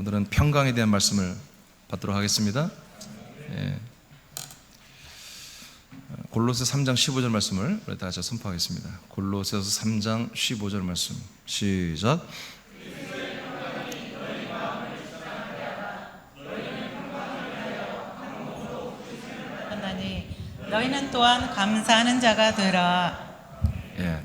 오늘은 평강에 대한 말씀을 받도록 하겠습니다. 골로새 3장 15절 말씀을 우리 다 같이 선포하겠습니다. 골로새서 3장 15절 말씀 시작. 너희는 또한 감사하는 자가 되라.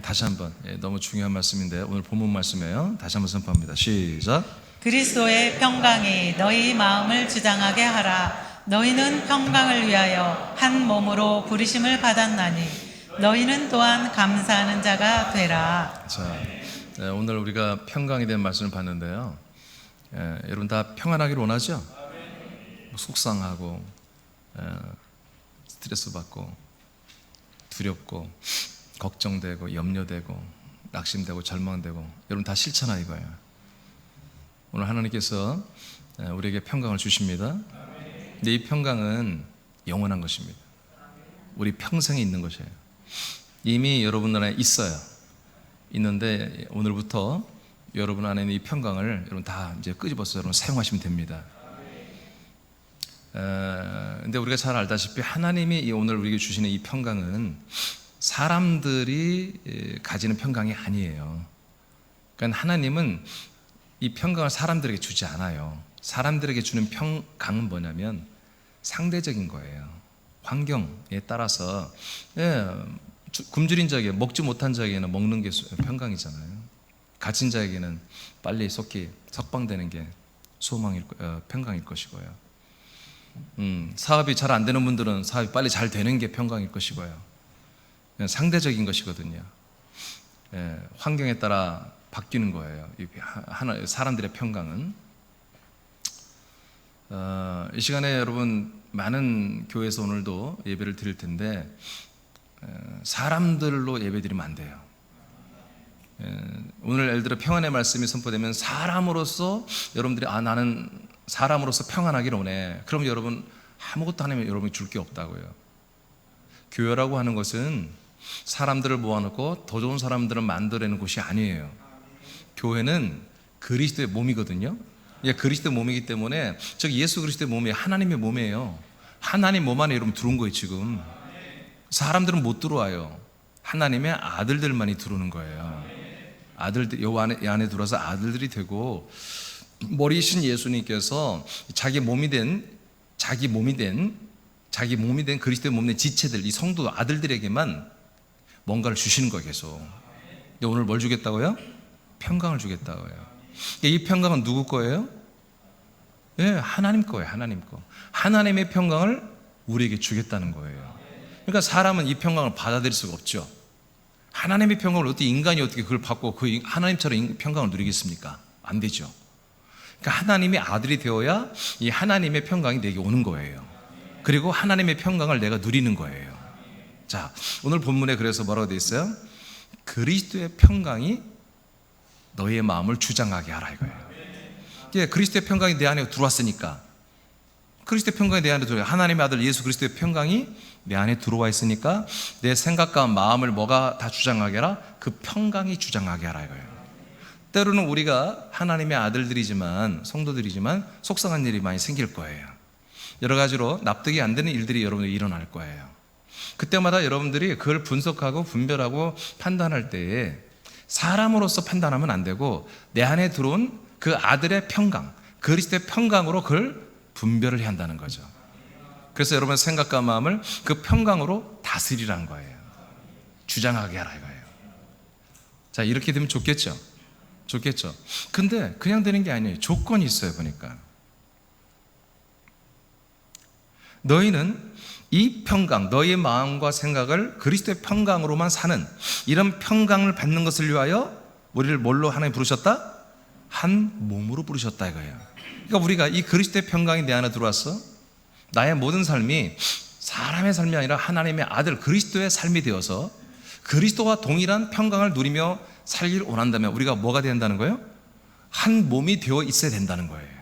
다시 한번 너무 중요한 말씀인데 오늘 본문 말씀이에요. 다시 한번 선포합니다. 시작. 그리스도의 평강이 너희 마음을 주장하게 하라. 너희는 평강을 위하여 한 몸으로 부르심을 받았나니 너희는 또한 감사하는 자가 되라. 자, 오늘 우리가 평강에 대한 말씀을 봤는데요. 여러분 다 평안하기를 원하죠? 속상하고 스트레스 받고 두렵고 걱정되고 염려되고 낙심되고 절망되고 여러분 다 싫잖아 이거예요. 오늘 하나님께서 우리에게 평강을 주십니다. 근데 이 평강은 영원한 것입니다. 우리 평생에 있는 것이에요. 이미 여러분 안에 있어요. 있는데 오늘부터 여러분 안에 있는 이 평강을 여러분 다 이제 끄집어서 여러분 사용하시면 됩니다. 근데 우리가 잘 알다시피 하나님이 오늘 우리에게 주시는 이 평강은 사람들이 가지는 평강이 아니에요. 그러니까 하나님은 이 평강을 사람들에게 주지 않아요. 사람들에게 주는 평강은 뭐냐면 상대적인 거예요. 환경에 따라서 굶주린 자에게 먹지 못한 자에게는 먹는 게 평강이잖아요. 갇힌 자에게는 빨리 속히 석방되는 게 평강일 것이고요. 사업이 잘 안 되는 분들은 사업이 빨리 잘 되는 게 평강일 것이고요. 상대적인 것이거든요. 환경에 따라 바뀌는 거예요. 사람들의 평강은. 이 시간에 여러분 많은 교회에서 오늘도 예배를 드릴 텐데 사람들로 예배 드리면 안 돼요. 오늘 예를 들어 평안의 말씀이 선포되면 사람으로서 여러분들이 나는 사람으로서 평안하기를 원해. 그럼 여러분 아무것도 하나님 여러분이 줄 게 없다고요. 교회라고 하는 것은 사람들을 모아놓고 더 좋은 사람들을 만들어내는 곳이 아니에요. 교회는 그리스도의 몸이거든요. 그리스도의 몸이기 때문에 저기 예수 그리스도의 몸이 하나님의 몸이에요. 하나님 몸 안에 여러분 들어온 거예요. 지금 사람들은 못 들어와요. 하나님의 아들들만이 들어오는 거예요. 아들들 이 안에 들어와서 아들들이 되고 머리이신 예수님께서 자기 몸이 된 그리스도의 몸 된 지체들, 이 성도 아들들에게만 뭔가를 주시는 거예요. 계속. 오늘 뭘 주겠다고요? 평강을 주겠다고요. 이 평강은 누구 거예요? 하나님 거예요. 하나님 거. 하나님의 평강을 우리에게 주겠다는 거예요. 그러니까 사람은 이 평강을 받아들일 수가 없죠. 하나님의 평강을 어떻게 인간이 어떻게 그걸 받고 그 하나님처럼 평강을 누리겠습니까? 안 되죠. 그러니까 하나님의 아들이 되어야 이 하나님의 평강이 내게 오는 거예요. 그리고 하나님의 평강을 내가 누리는 거예요. 자, 오늘 본문에 그래서 뭐라고 되어 있어요? 그리스도의 평강이 너희의 마음을 주장하게 하라 이거예요. 그리스도의 평강이 내 안에 들어왔으니까, 그리스도의 평강이 내 안에 들어와, 하나님의 아들 예수 그리스도의 평강이 내 안에 들어와 있으니까 내 생각과 마음을 뭐가 다 주장하게 하라? 그 평강이 주장하게 하라 이거예요. 때로는 우리가 하나님의 아들들이지만 성도들이지만 속상한 일이 많이 생길 거예요. 여러 가지로 납득이 안 되는 일들이 여러분들이 일어날 거예요. 그때마다 여러분들이 그걸 분석하고 분별하고 판단할 때에 사람으로서 판단하면 안 되고 내 안에 들어온 그 아들의 평강, 그리스도의 평강으로 그걸 분별을 해야 한다는 거죠. 그래서 여러분의 생각과 마음을 그 평강으로 다스리라는 거예요. 주장하게 하라 이거예요. 자, 이렇게 되면 좋겠죠. 근데 그냥 되는 게 아니에요. 조건이 있어요. 보니까 너희는 이 평강, 너희의 마음과 생각을 그리스도의 평강으로만 사는 이런 평강을 받는 것을 위하여 우리를 뭘로 하나님 부르셨다? 한 몸으로 부르셨다 이거예요. 그러니까 우리가 이 그리스도의 평강이 내 안에 들어왔어. 나의 모든 삶이 사람의 삶이 아니라 하나님의 아들 그리스도의 삶이 되어서 그리스도와 동일한 평강을 누리며 살기를 원한다면 우리가 뭐가 돼야 한다는 거예요? 한 몸이 되어 있어야 된다는 거예요.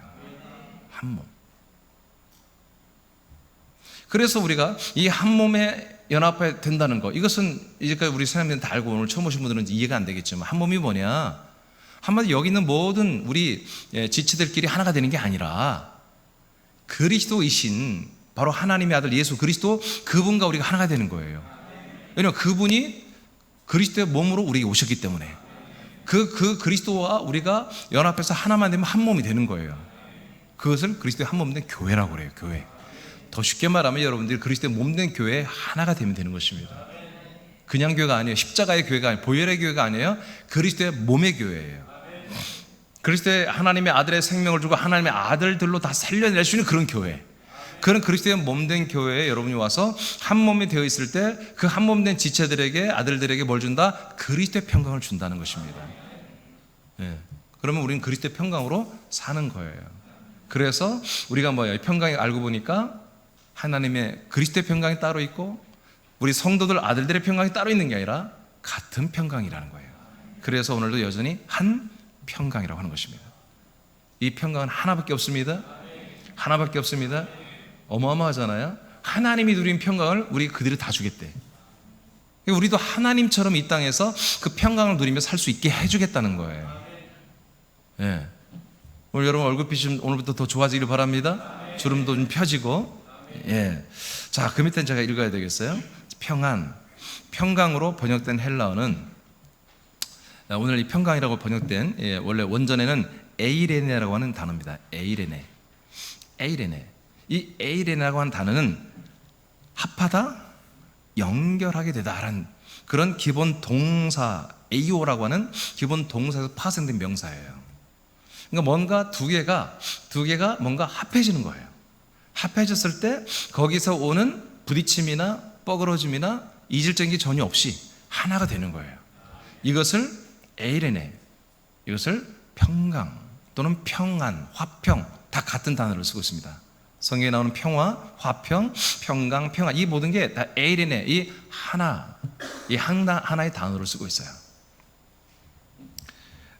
한 몸. 그래서 우리가 이 한 몸에 연합해야 된다는 거, 이것은 이제까지 우리 사람들은 다 알고 오늘 처음 오신 분들은 이해가 안 되겠지만 한 몸이 뭐냐? 한마디 여기 있는 모든 우리 지체들끼리 하나가 되는 게 아니라 그리스도이신 바로 하나님의 아들 예수 그리스도 그분과 우리가 하나가 되는 거예요. 왜냐하면 그분이 그리스도의 몸으로 우리에게 오셨기 때문에 그 그리스도와 우리가 연합해서 하나만 되면 한 몸이 되는 거예요. 그것을 그리스도의 한 몸 된 교회라고 그래요. 교회. 더 쉽게 말하면 여러분들이 그리스도의 몸 된 교회에 하나가 되면 되는 것입니다. 그냥 교회가 아니에요. 십자가의 교회가 아니에요. 보혈의 교회가 아니에요. 그리스도의 몸의 교회예요. 그리스도의 하나님의 아들의 생명을 주고 하나님의 아들들로 다 살려낼 수 있는 그런 교회, 그런 그리스도의 몸된 교회에 여러분이 와서 한 몸이 되어 있을 때 그 한 몸 된 지체들에게 아들들에게 뭘 준다? 그리스도의 평강을 준다는 것입니다. 그러면 우리는 그리스도의 평강으로 사는 거예요. 그래서 우리가 뭐예요? 평강이 알고 보니까 하나님의 그리스도의 평강이 따로 있고 우리 성도들 아들들의 평강이 따로 있는 게 아니라 같은 평강이라는 거예요. 그래서 오늘도 여전히 한 평강이라고 하는 것입니다. 이 평강은 하나밖에 없습니다. 하나밖에 없습니다. 어마어마하잖아요. 하나님이 누린 평강을 우리 그들이 다 주겠대. 우리도 하나님처럼 이 땅에서 그 평강을 누리며 살 수 있게 해주겠다는 거예요. 오늘 여러분 얼굴빛이 좀 오늘부터 더 좋아지길 바랍니다. 주름도 좀 펴지고. 자, 그 밑에는 제가 읽어야 되겠어요. 평안, 평강으로 번역된 헬라어는 오늘 이 평강이라고 번역된 원래 원전에는 에이레네라고 하는 단어입니다. 에이레네. 이 에이레네라고 하는 단어는 합하다, 연결하게 되다라는 그런 기본 동사 에이오라고 하는 기본 동사에서 파생된 명사예요. 그러니까 뭔가 두 개가 뭔가 합해지는 거예요. 합해졌을 때 거기서 오는 부딪힘이나 뻐그러짐이나 이질적인 게 전혀 없이 하나가 되는 거예요. 이것을 에이레네, 이것을 평강 또는 평안, 화평 다 같은 단어를 쓰고 있습니다. 성경에 나오는 평화, 화평, 평강, 평안 이 모든 게 다 에이레네, 이 하나의 단어를 쓰고 있어요.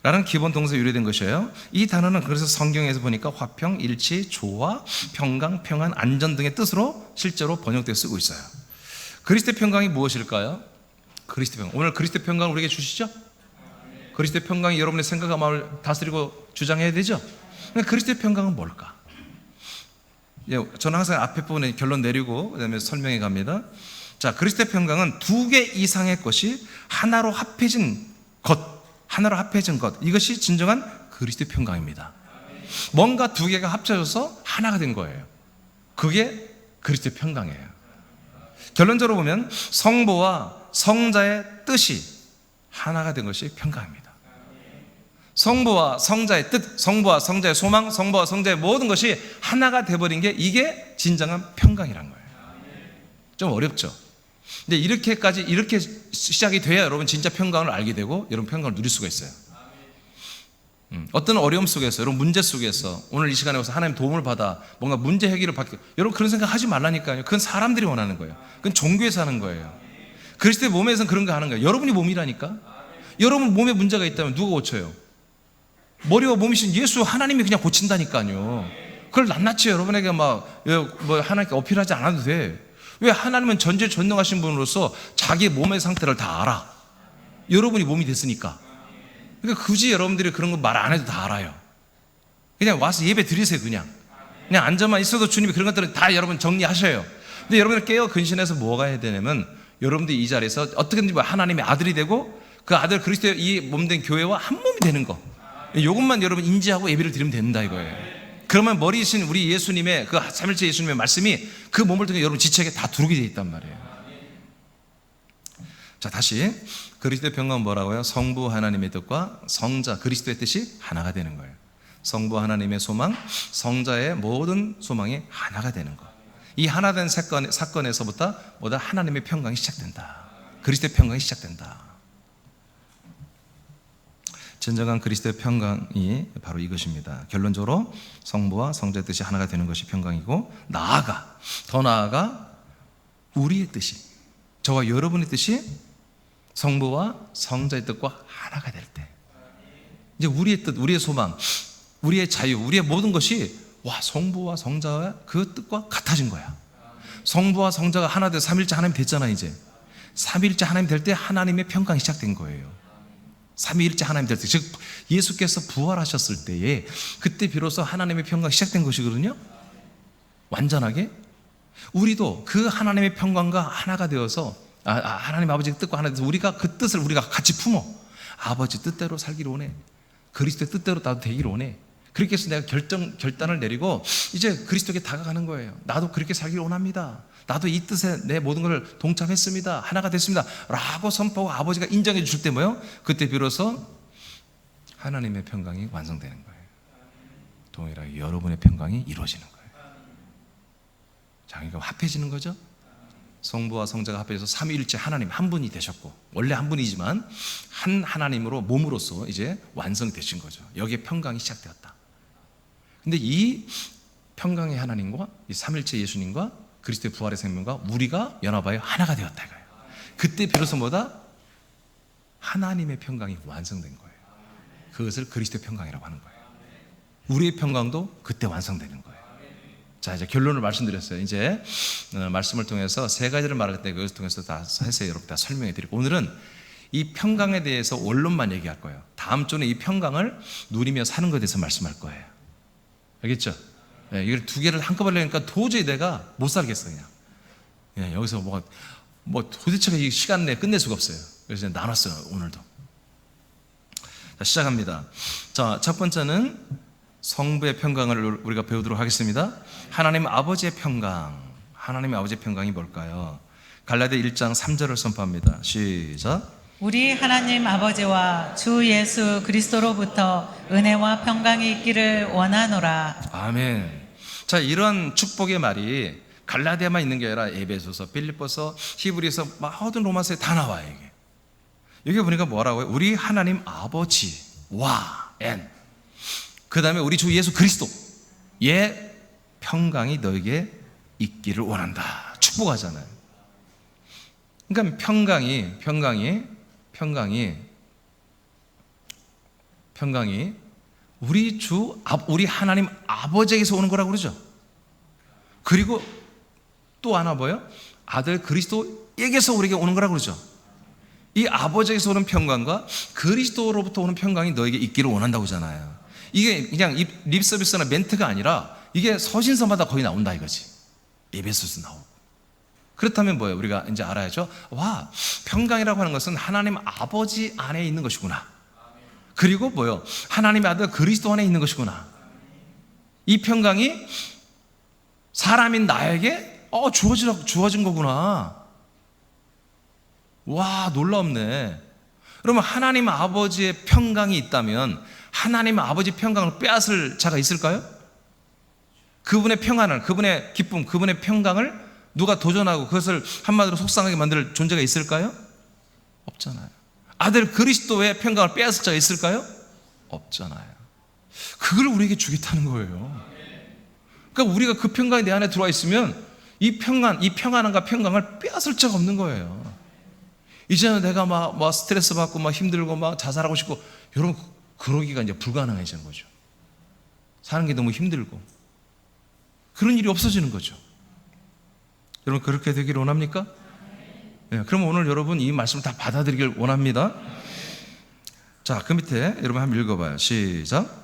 라는 기본 동사에 유래된 것이에요. 이 단어는 그래서 성경에서 보니까 화평, 일치, 조화, 평강, 평안, 안전 등의 뜻으로 실제로 번역되어 쓰고 있어요. 그리스도의 평강이 무엇일까요? 그리스도의 평강. 오늘 그리스도의 평강을 우리에게 주시죠? 그리스도의 평강이 여러분의 생각과 마음을 다스리고 주장해야 되죠? 그리스도의 평강은 뭘까? 저는 항상 앞에 부분에 결론 내리고 그다음에 설명해 갑니다. 자, 그리스도의 평강은 두 개 이상의 것이 하나로 합해진 것, 이것이 진정한 그리스도의 평강입니다. 뭔가 두 개가 합쳐져서 하나가 된 거예요. 그게 그리스도의 평강이에요. 결론적으로 보면 성부와 성자의 뜻이 하나가 된 것이 평강입니다. 성부와 성자의 뜻, 성부와 성자의 소망, 성부와 성자의 모든 것이 하나가 돼버린 게 이게 진정한 평강이란 거예요. 좀 어렵죠? 근데 이렇게 시작이 돼야 여러분 진짜 평강을 알게 되고 여러분 평강을 누릴 수가 있어요. 어떤 어려움 속에서, 여러분 문제 속에서 오늘 이 시간에 와서 하나님 도움을 받아 뭔가 문제 해결을 받게, 여러분 그런 생각 하지 말라니까요. 그건 사람들이 원하는 거예요. 그건 종교에서 하는 거예요. 그리스도의 몸에서는 그런 거 하는 거예요. 여러분이 몸이라니까. 여러분 몸에 문제가 있다면 누가 고쳐요? 머리와 몸이신 예수 하나님이 그냥 고친다니까요. 그걸 낱낱이 여러분에게 뭐 하나님께 어필하지 않아도 돼. 왜? 하나님은 전지전능하신 분으로서 자기 몸의 상태를 다 알아. 여러분이 몸이 됐으니까. 그러니까 굳이 여러분들이 그런 거 말 안 해도 다 알아요. 그냥 와서 예배 드리세요. 그냥 앉아만 있어도 주님이 그런 것들은 다 여러분 정리하셔요. 근데 여러분들 깨어 근신해서 뭐가 해야 되냐면 여러분들이 이 자리에서 어떻게든지 하나님의 아들이 되고 그 아들 그리스도의 이 몸된 교회와 한 몸이 되는 거, 이것만 여러분 인지하고 예배를 드리면 된다 이거예요. 그러면 머리이신 우리 예수님의 그 삼일째 예수님의 말씀이 그 몸을 통해 여러분 지체에게 다 두르게 되어 있단 말이에요. 자, 다시 그리스도의 평강은 뭐라고요? 성부 하나님의 뜻과 성자 그리스도의 뜻이 하나가 되는 거예요. 성부 하나님의 소망, 성자의 모든 소망이 하나가 되는 것. 이 하나된 사건에서부터 뭐다? 하나님의 평강이 시작된다. 그리스도의 평강이 시작된다. 진정한 그리스도의 평강이 바로 이것입니다. 결론적으로 성부와 성자의 뜻이 하나가 되는 것이 평강이고, 더 나아가 우리의 뜻이, 저와 여러분의 뜻이 성부와 성자의 뜻과 하나가 될 때, 이제 우리의 뜻, 우리의 소망, 우리의 자유, 우리의 모든 것이 성부와 성자의 그 뜻과 같아진 거야. 성부와 성자가 하나 돼서 삼일째 하나님 됐잖아. 이제 삼일째 하나님 될 때 하나님의 평강이 시작된 거예요. 삼위일체 하나님 될 때, 즉 예수께서 부활하셨을 때에 그때 비로소 하나님의 평강이 시작된 것이거든요. 완전하게 우리도 그 하나님의 평강과 하나가 되어서 하나님 아버지의 뜻과 하나 돼서 우리가 그 뜻을 우리가 같이 품어 아버지 뜻대로 살기를 원해. 그리스도의 뜻대로 나도 되기를 원해. 그렇게 해서 내가 결단을 내리고 이제 그리스도에게 다가가는 거예요. 나도 그렇게 살기를 원합니다. 나도 이 뜻에 내 모든 걸 동참했습니다. 하나가 됐습니다. 라고 선포하고 아버지가 인정해 주실 때 뭐예요? 그때 비로소 하나님의 평강이 완성되는 거예요. 동일하게 여러분의 평강이 이루어지는 거예요. 자, 그러니까 합해지는 거죠. 성부와 성자가 합해져서 삼위일체 하나님 한 분이 되셨고, 원래 한 분이지만 한 하나님으로 몸으로서 이제 완성되신 거죠. 여기에 평강이 시작되었다. 근데 이 평강의 하나님과 이 삼일체 예수님과 그리스도의 부활의 생명과 우리가 연합하여 하나가 되었다 이거예요. 그때 비로소 뭐다? 하나님의 평강이 완성된 거예요. 그것을 그리스도의 평강이라고 하는 거예요. 우리의 평강도 그때 완성되는 거예요. 자, 이제 결론을 말씀드렸어요. 이제 말씀을 통해서 세 가지를 말할 때 그것을 통해서 다 세세히 여러분 다 설명해 드리고, 오늘은 이 평강에 대해서 원론만 얘기할 거예요. 다음 주는 이 평강을 누리며 사는 것에 대해서 말씀할 거예요. 알겠죠? 네, 이걸 두 개를 한꺼번에 하니까 도저히 내가 못 살겠어 그냥. 네, 여기서 뭐 도대체 이 시간 내에 끝낼 수가 없어요. 그래서 나눴어요 오늘도. 자, 시작합니다. 자, 첫 번째는 성부의 평강을 우리가 배우도록 하겠습니다. 하나님 아버지의 평강. 하나님의 아버지의 평강이 뭘까요? 갈라디아 1장 3절을 선포합니다. 시작. 우리 하나님 아버지와 주 예수 그리스도로부터 은혜와 평강이 있기를 원하노라. 아멘. 자, 이런 축복의 말이 갈라디아만 있는 게 아니라 에베소서, 빌립보서, 히브리서 모든 로마서에 다 나와요. 이게. 여기 보니까 뭐라고요? 우리 하나님 아버지와 그 다음에 우리 주 예수 그리스도의 평강이 너에게 있기를 원한다. 축복하잖아요. 그러니까 평강이 우리 하나님 아버지에게서 오는 거라고 그러죠. 그리고 또 하나 뭐예요? 아들 그리스도에게서 우리에게 오는 거라고 그러죠. 이 아버지에게서 오는 평강과 그리스도로부터 오는 평강이 너에게 있기를 원한다고 하잖아요. 이게 그냥 립서비스나 멘트가 아니라 이게 서신서마다 거의 나온다 이거지. 에베소서 나오고. 그렇다면 뭐예요? 우리가 이제 알아야죠. 와, 평강이라고 하는 것은 하나님 아버지 안에 있는 것이구나. 그리고 뭐예요? 하나님의 아들 그리스도 안에 있는 것이구나. 이 평강이 사람인 나에게 주어진 거구나. 와, 놀랍네. 그러면 하나님 아버지의 평강이 있다면 하나님 아버지 평강을 빼앗을 자가 있을까요? 그분의 평안을, 그분의 기쁨, 그분의 평강을 누가 도전하고 그것을 한마디로 속상하게 만들 존재가 있을까요? 없잖아요. 아들 그리스도의 평강을 빼앗을 자가 있을까요? 없잖아요. 그걸 우리에게 주겠다는 거예요. 그러니까 우리가 그 평강이 내 안에 들어와 있으면 이 평안함과 평강을 빼앗을 자가 없는 거예요. 이제는 내가 막 스트레스 받고 막 힘들고 막 자살하고 싶고, 여러분 그러기가 이제 불가능해지는 거죠. 사는 게 너무 힘들고 그런 일이 없어지는 거죠. 여러분 그렇게 되기를 원합니까? 네, 그럼 오늘 여러분 이 말씀을 다 받아들이길 원합니다. 자, 그 밑에 여러분 한번 읽어봐요. 시작.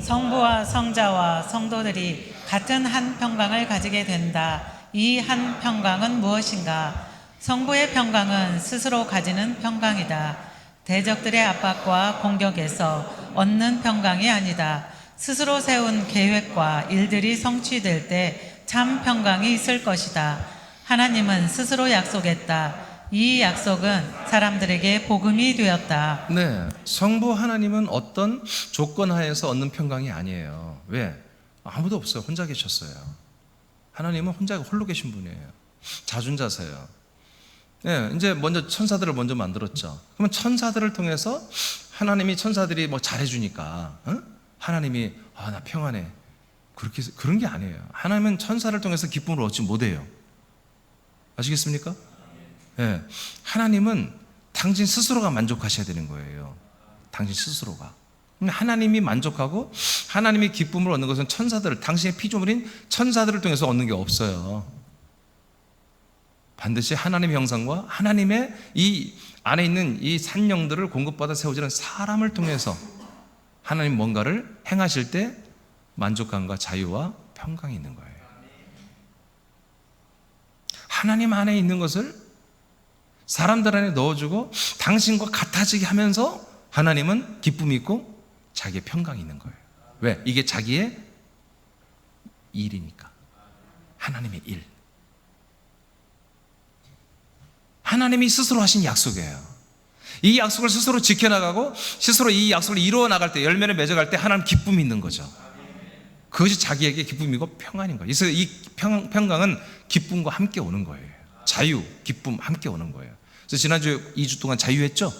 성부와 성자와 성도들이 같은 한 평강을 가지게 된다. 이 한 평강은 무엇인가? 성부의 평강은 스스로 가지는 평강이다. 대적들의 압박과 공격에서 얻는 평강이 아니다. 스스로 세운 계획과 일들이 성취될 때 참 평강이 있을 것이다. 하나님은 스스로 약속했다. 이 약속은 사람들에게 복음이 되었다. 네, 성부 하나님은 어떤 조건 하에서 얻는 평강이 아니에요. 왜? 아무도 없어요. 혼자 계셨어요. 하나님은 혼자 홀로 계신 분이에요. 자존자세요. 네, 이제 먼저 천사들을 먼저 만들었죠. 그러면 천사들을 통해서 하나님이 천사들이 뭐 잘해주니까 하나님이 나 평안해. 그런 게 아니에요. 하나님은 천사를 통해서 기쁨을 얻지 못해요. 아시겠습니까? 네, 하나님은 당신 스스로가 만족하셔야 되는 거예요. 당신 스스로가. 하나님이 만족하고 하나님이 기쁨을 얻는 것은 당신의 피조물인 천사들을 통해서 얻는 게 없어요. 반드시 하나님의 형상과 하나님의 이 안에 있는 이 산영들을 공급받아 세워지는 사람을 통해서 하나님 뭔가를 행하실 때 만족감과 자유와 평강이 있는 거예요. 하나님 안에 있는 것을 사람들 안에 넣어주고 당신과 같아지게 하면서 하나님은 기쁨이 있고 자기의 평강이 있는 거예요. 왜? 이게 자기의 일이니까. 하나님의 일. 하나님이 스스로 하신 약속이에요. 이 약속을 스스로 지켜나가고 스스로 이 약속을 이루어 나갈 때, 열매를 맺어갈 때 하나님 기쁨이 있는 거죠. 그것이 자기에게 기쁨이고 평안인 거예요. 그래서 이 평강은 기쁨과 함께 오는 거예요. 자유, 기쁨 함께 오는 거예요. 그래서 지난주 2주 동안 자유했죠?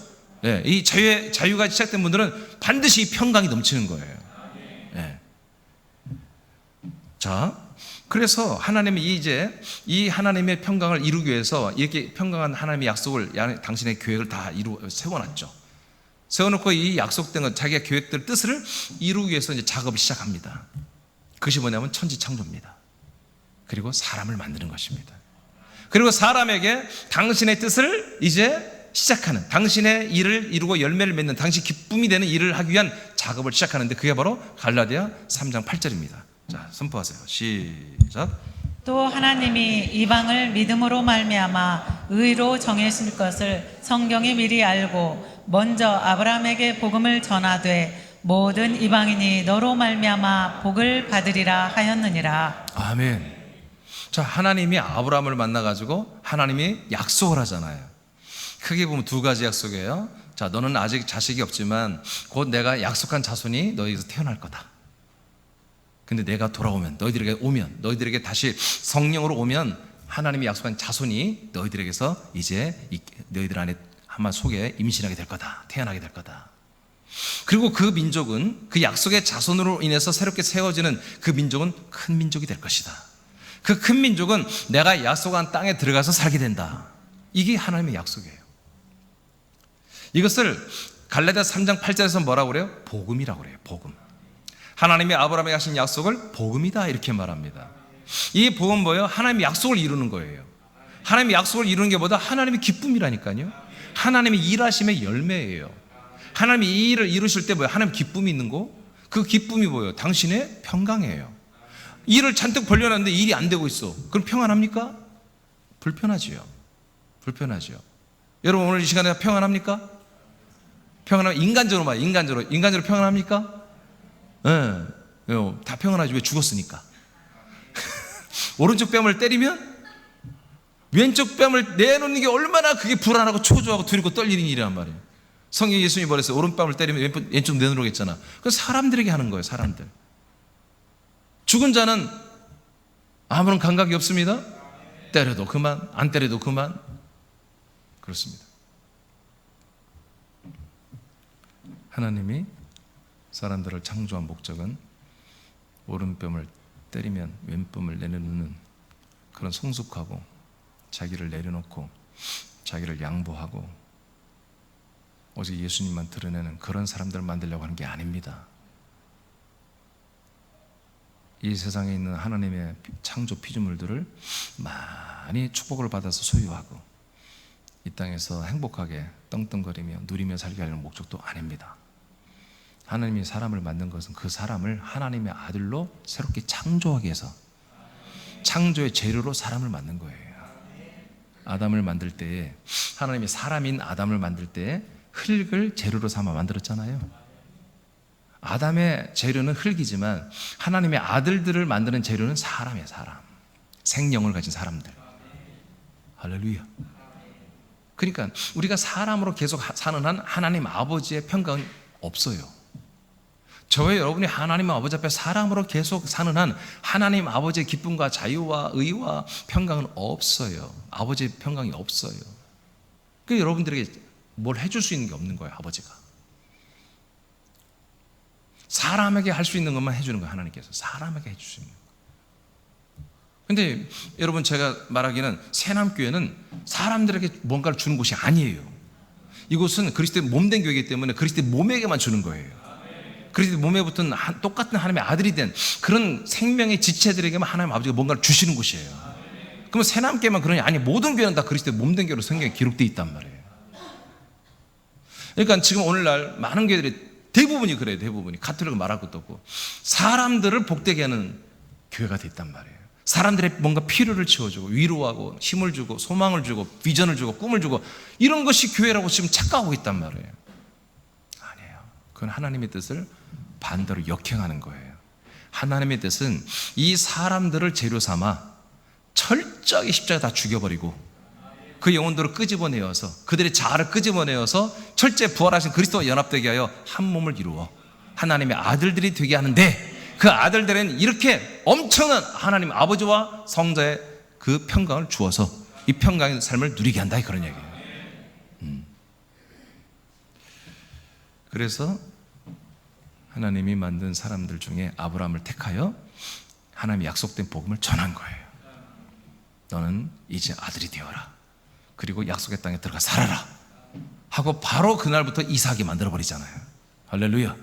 네, 이 자유가 시작된 분들은 반드시 이 평강이 넘치는 거예요. 네. 자, 그래서 하나님이 이제 이 하나님의 평강을 이루기 위해서 이렇게 평강한 하나님의 약속을, 당신의 계획을 다 세워놨죠. 세워놓고 이 약속된 것, 자기의 계획들, 뜻을 이루기 위해서 이제 작업을 시작합니다. 그것이 뭐냐면 천지창조입니다. 그리고 사람을 만드는 것입니다. 그리고 사람에게 당신의 뜻을 이제 시작하는, 당신의 일을 이루고 열매를 맺는, 당신 기쁨이 되는 일을 하기 위한 작업을 시작하는데 그게 바로 갈라디아 3장 8절입니다. 자, 선포하세요. 시작. 또 하나님이 이방을 믿음으로 말미암아 의로 정하실 것을 성경이 미리 알고 먼저 아브라함에게 복음을 전하되 모든 이방인이 너로 말미암아 복을 받으리라 하였느니라. 아멘. 자, 하나님이 아브라함을 만나가지고 하나님이 약속을 하잖아요. 크게 보면 두 가지 약속이에요. 자, 너는 아직 자식이 없지만 곧 내가 약속한 자손이 너희에게서 태어날 거다. 근데 내가 돌아오면, 너희들에게 다시 성령으로 오면 하나님이 약속한 자손이 너희들에게서 이제 너희들 안에 아마 속에 임신하게 될 거다. 태어나게 될 거다. 그리고 그 민족은, 그 약속의 자손으로 인해서 새롭게 세워지는 그 민족은 큰 민족이 될 것이다. 그 큰 민족은 내가 약속한 땅에 들어가서 살게 된다. 이게 하나님의 약속이에요. 이것을 갈라디아 3장 8절에서 뭐라고 그래요? 복음이라고 그래요. 복음. 하나님이 아브라함에게 하신 약속을 복음이다 이렇게 말합니다. 이 복음 뭐예요? 하나님의 약속을 이루는 거예요. 하나님의 약속을 이루는 게 뭐다? 하나님의 기쁨이라니까요. 하나님의 일하심의 열매예요. 하나님이 이 일을 이루실 때 뭐예요? 하나님 기쁨이 있는 거. 그 기쁨이 뭐예요? 당신의 평강이에요. 일을 잔뜩 벌려놨는데 일이 안 되고 있어. 그럼 평안합니까? 불편하지요. 불편하지요. 여러분 오늘 이 시간에 평안합니까? 평안하면 인간적으로 봐요. 인간적으로 평안합니까? 네. 다 평안하지. 왜? 죽었으니까. 오른쪽 뺨을 때리면 왼쪽 뺨을 내놓는 게 얼마나 그게 불안하고 초조하고 두렵고 떨리는 일이란 말이에요. 성경 예수님이 말했어요. 오른뺨을 때리면 왼쪽 내놓으겠잖아. 그건 사람들에게 하는 거예요. 사람들. 죽은 자는 아무런 감각이 없습니다. 때려도 그만, 안 때려도 그만. 그렇습니다. 하나님이 사람들을 창조한 목적은 오른뺨을 때리면 왼뺨을 내려놓는 그런 성숙하고 자기를 내려놓고 자기를 양보하고 오직 예수님만 드러내는 그런 사람들을 만들려고 하는 게 아닙니다. 이 세상에 있는 하나님의 창조 피조물들을 많이 축복을 받아서 소유하고 이 땅에서 행복하게 떵떵거리며 누리며 살게 하려는 목적도 아닙니다. 하나님이 사람을 만든 것은 그 사람을 하나님의 아들로 새롭게 창조하기 위해서 창조의 재료로 사람을 만든 거예요. 아담을 만들 때에 하나님이 사람인 아담을 만들 때에 흙을 재료로 삼아 만들었잖아요. 아담의 재료는 흙이지만 하나님의 아들들을 만드는 재료는 사람이에요. 사람. 생명을 가진 사람들. 할렐루야. 그러니까 우리가 사람으로 계속 사는 한 하나님 아버지의 평강은 없어요. 저와 여러분이 하나님 아버지 앞에 사람으로 계속 사는 한 하나님 아버지의 기쁨과 자유와 의와 평강은 없어요. 아버지의 평강이 없어요. 그러니까 여러분들에게 뭘 해줄 수 있는 게 없는 거예요. 아버지가 사람에게 할 수 있는 것만 해주는 거예요. 하나님께서 사람에게 해줄 수 있는 거예요. 근데 여러분 제가 말하기는 새남교회는 사람들에게 뭔가를 주는 곳이 아니에요. 이곳은 그리스도의 몸된 교회이기 때문에 그리스도의 몸에게만 주는 거예요. 그리스도의 몸에 붙은 똑같은 하나님의 아들이 된 그런 생명의 지체들에게만 하나님 아버지가 뭔가를 주시는 곳이에요. 그럼 새남교회만 그러냐? 아니, 모든 교회는 다 그리스도의 몸된 교회로 성경에 기록되어 있단 말이에요. 그러니까 지금 오늘날 많은 교회들이 대부분이 그래요. 대부분이 가톨릭을 말할 것도 없고 사람들을 복되게 하는 교회가 됐단 말이에요. 사람들의 뭔가 필요를 채워주고 위로하고 힘을 주고 소망을 주고 비전을 주고 꿈을 주고 이런 것이 교회라고 지금 착각하고 있단 말이에요. 아니에요. 그건 하나님의 뜻을 반대로 역행하는 거예요. 하나님의 뜻은 이 사람들을 재료 삼아 철저하게 십자가에 다 죽여버리고 그 영혼들을 끄집어내어서 그들의 자아를 끄집어내어서 철저히 부활하신 그리스도와 연합되게 하여 한 몸을 이루어 하나님의 아들들이 되게 하는데 그 아들들은 이렇게 엄청난 하나님 아버지와 성자의 그 평강을 주어서 이 평강의 삶을 누리게 한다, 그런 얘기예요. 그래서 하나님이 만든 사람들 중에 아브라함을 택하여 하나님의 약속된 복음을 전한 거예요. 너는 이제 아들이 되어라. 그리고 약속의 땅에 들어가 살아라 하고 바로 그날부터 이삭이 만들어버리잖아요. 할렐루야.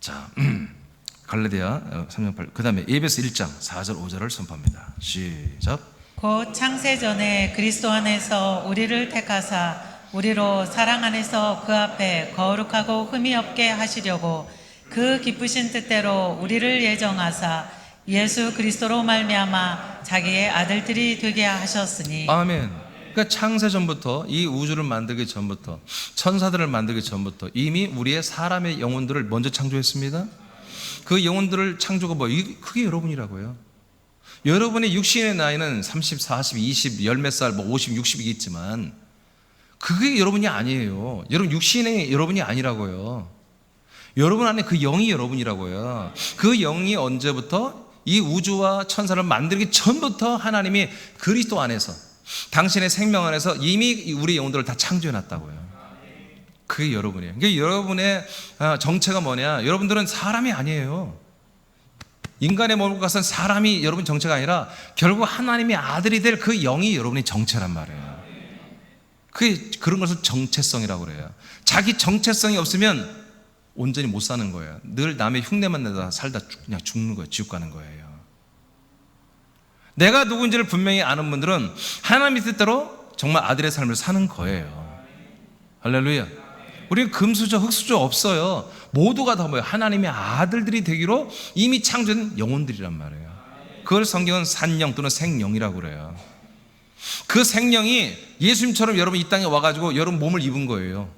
자, 갈라디아 3장 8, 그 다음에 에베소 1장 4절 5절을 선포합니다. 시작. 곧 창세전에 그리스도 안에서 우리를 택하사 우리로 사랑 안에서 그 앞에 거룩하고 흠이 없게 하시려고 그 기쁘신 뜻대로 우리를 예정하사 예수 그리스도로 말미암아 자기의 아들들이 되게 하셨으니. 아멘. 그러니까 창세전부터 이 우주를 만들기 전부터 천사들을 만들기 전부터 이미 우리의 사람의 영혼들을 먼저 창조했습니다. 그 영혼들을 창조가 그게 여러분이라고요. 여러분의 육신의 나이는 30, 40, 20, 열 몇 살, 50, 60이겠지만 그게 여러분이 아니에요. 여러분 육신의 여러분이 아니라고요. 여러분 안에 그 영이 여러분이라고요. 그 영이 언제부터? 이 우주와 천사를 만들기 전부터 하나님이 그리스도 안에서 당신의 생명 안에서 이미 우리 영혼들을 다 창조해 놨다고요. 그게 여러분이에요. 그러니까 여러분의 정체가 뭐냐? 여러분들은 사람이 아니에요. 인간의 몸을 갖은 사람이 여러분 정체가 아니라 결국 하나님의 아들이 될 그 영이 여러분의 정체란 말이에요. 그런 것을 정체성이라고 그래요. 자기 정체성이 없으면 온전히 못 사는 거예요. 늘 남의 흉내만 내다 살다 그냥 죽는 거예요. 지옥 가는 거예요. 내가 누군지를 분명히 아는 분들은 하나님의 뜻대로 정말 아들의 삶을 사는 거예요. 할렐루야. 우리는 금수저 흙수저 없어요. 모두가 다 뭐예요? 하나님의 아들들이 되기로 이미 창조된 영혼들이란 말이에요. 그걸 성경은 산영 또는 생영이라고 그래요. 그 생명이 예수님처럼 여러분 이 땅에 와가지고 여러분 몸을 입은 거예요.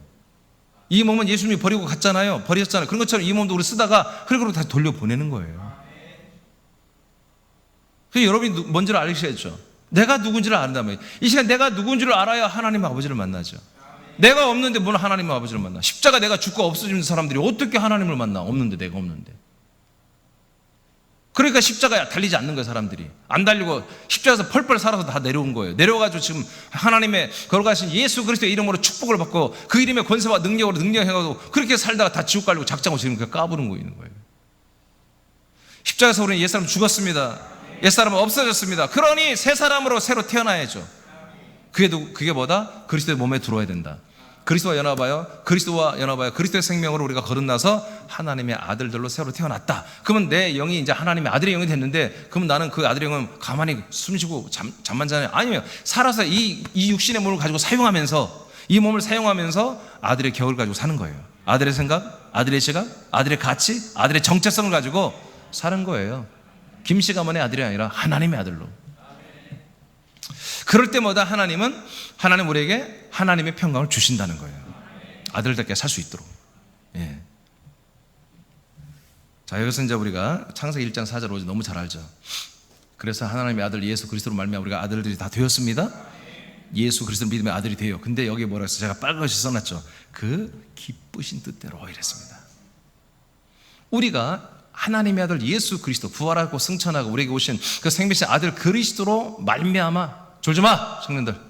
이 몸은 예수님이 버리고 갔잖아요. 버렸잖아요. 그런 것처럼 이 몸도 우리 쓰다가 그리고 다시 돌려보내는 거예요. 그래서 여러분이 뭔지를 알으셔야죠. 내가 누군지를 안다면 이 시간 내가 누군지를 알아야 하나님 아버지를 만나죠. 내가 없는데 뭘 하나님 아버지를 만나? 십자가 내가 죽고 없어지는 사람들이 어떻게 하나님을 만나? 없는데, 내가 없는데. 그러니까 십자가에 달리지 않는 거예요. 사람들이 안 달리고 십자가에서 펄펄 살아서 다 내려온 거예요. 내려와가지고 지금 하나님의 거룩하신 예수 그리스도의 이름으로 축복을 받고 그 이름의 권세와 능력으로 능력해가지고 그렇게 살다가 다 지옥 가려고 작정하고 지금 그냥 까부는 거 있는 거예요. 십자가에서 우리는 옛사람 죽었습니다. 옛사람은 없어졌습니다. 그러니 새 사람으로 새로 태어나야죠. 그게 뭐다? 그리스도의 몸에 들어와야 된다. 그리스도와 연합하여 그리스도의 생명으로 우리가 거듭나서 하나님의 아들들로 새로 태어났다. 그러면 내 영이 이제 하나님의 아들의 영이 됐는데, 그러면 나는 그 아들의 영은 가만히 숨쉬고 잠만 자냐? 아니면 살아서 이 육신의 몸을 가지고 사용하면서, 이 몸을 사용하면서 아들의 격을 가지고 사는 거예요. 아들의 생각, 아들의 시각, 아들의 가치, 아들의 정체성을 가지고 사는 거예요. 김씨 가문의 아들이 아니라 하나님의 아들로. 그럴 때마다 하나님 우리에게 하나님의 평강을 주신다는 거예요. 아들답게 살 수 있도록. 예. 자, 여기서 이제 우리가 창세기 1장 4절 5절 너무 잘 알죠. 그래서 하나님의 아들 예수 그리스도로 말미암아 우리가 아들들이 다 되었습니다. 예수 그리스도를 믿으면 아들이 돼요. 근데 여기 뭐라 했어요? 제가 빨간것이 써놨죠. 그 기쁘신 뜻대로 이랬습니다. 우리가 하나님의 아들 예수 그리스도, 부활하고 승천하고 우리에게 오신 그 생명신 아들 그리스도로 말미암아, 졸지마 청년들,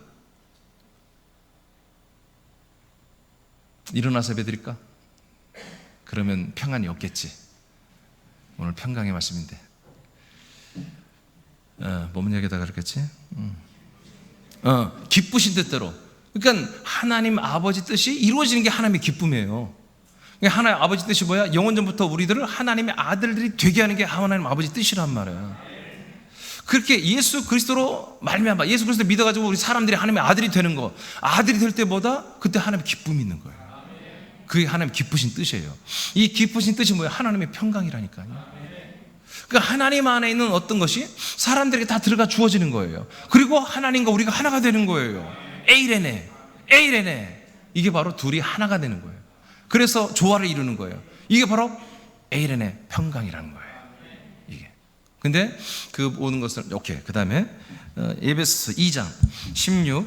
일어나서 예배드릴까? 그러면 평안이 없겠지. 오늘 평강의 말씀인데 뭔 얘기다가 그랬겠지? 기쁘신 뜻대로. 그러니까 하나님 아버지 뜻이 이루어지는 게 하나님의 기쁨이에요. 하나님 아버지 뜻이 뭐야? 영원전부터 우리들을 하나님의 아들들이 되게 하는 게 하나님 아버지 뜻이란 말이에요. 그렇게 예수 그리스도로 말미암아 예수 그리스도 믿어가지고 우리 사람들이 하나님의 아들이 되는 거, 아들이 될 때보다 그때 하나님의 기쁨이 있는 거예요. 그게 하나님 기쁘신 뜻이에요. 이 기쁘신 뜻이 뭐예요? 하나님의 평강이라니까요. 그러니까 하나님 안에 있는 어떤 것이 사람들에게 다 들어가 주어지는 거예요. 그리고 하나님과 우리가 하나가 되는 거예요. 에이레네. 이게 바로 둘이 하나가 되는 거예요. 그래서 조화를 이루는 거예요. 이게 바로 에이레네 평강이라는 거예요. 이게. 근데 그 모든 것을 오케이. 그다음에 에베소서 2장 16,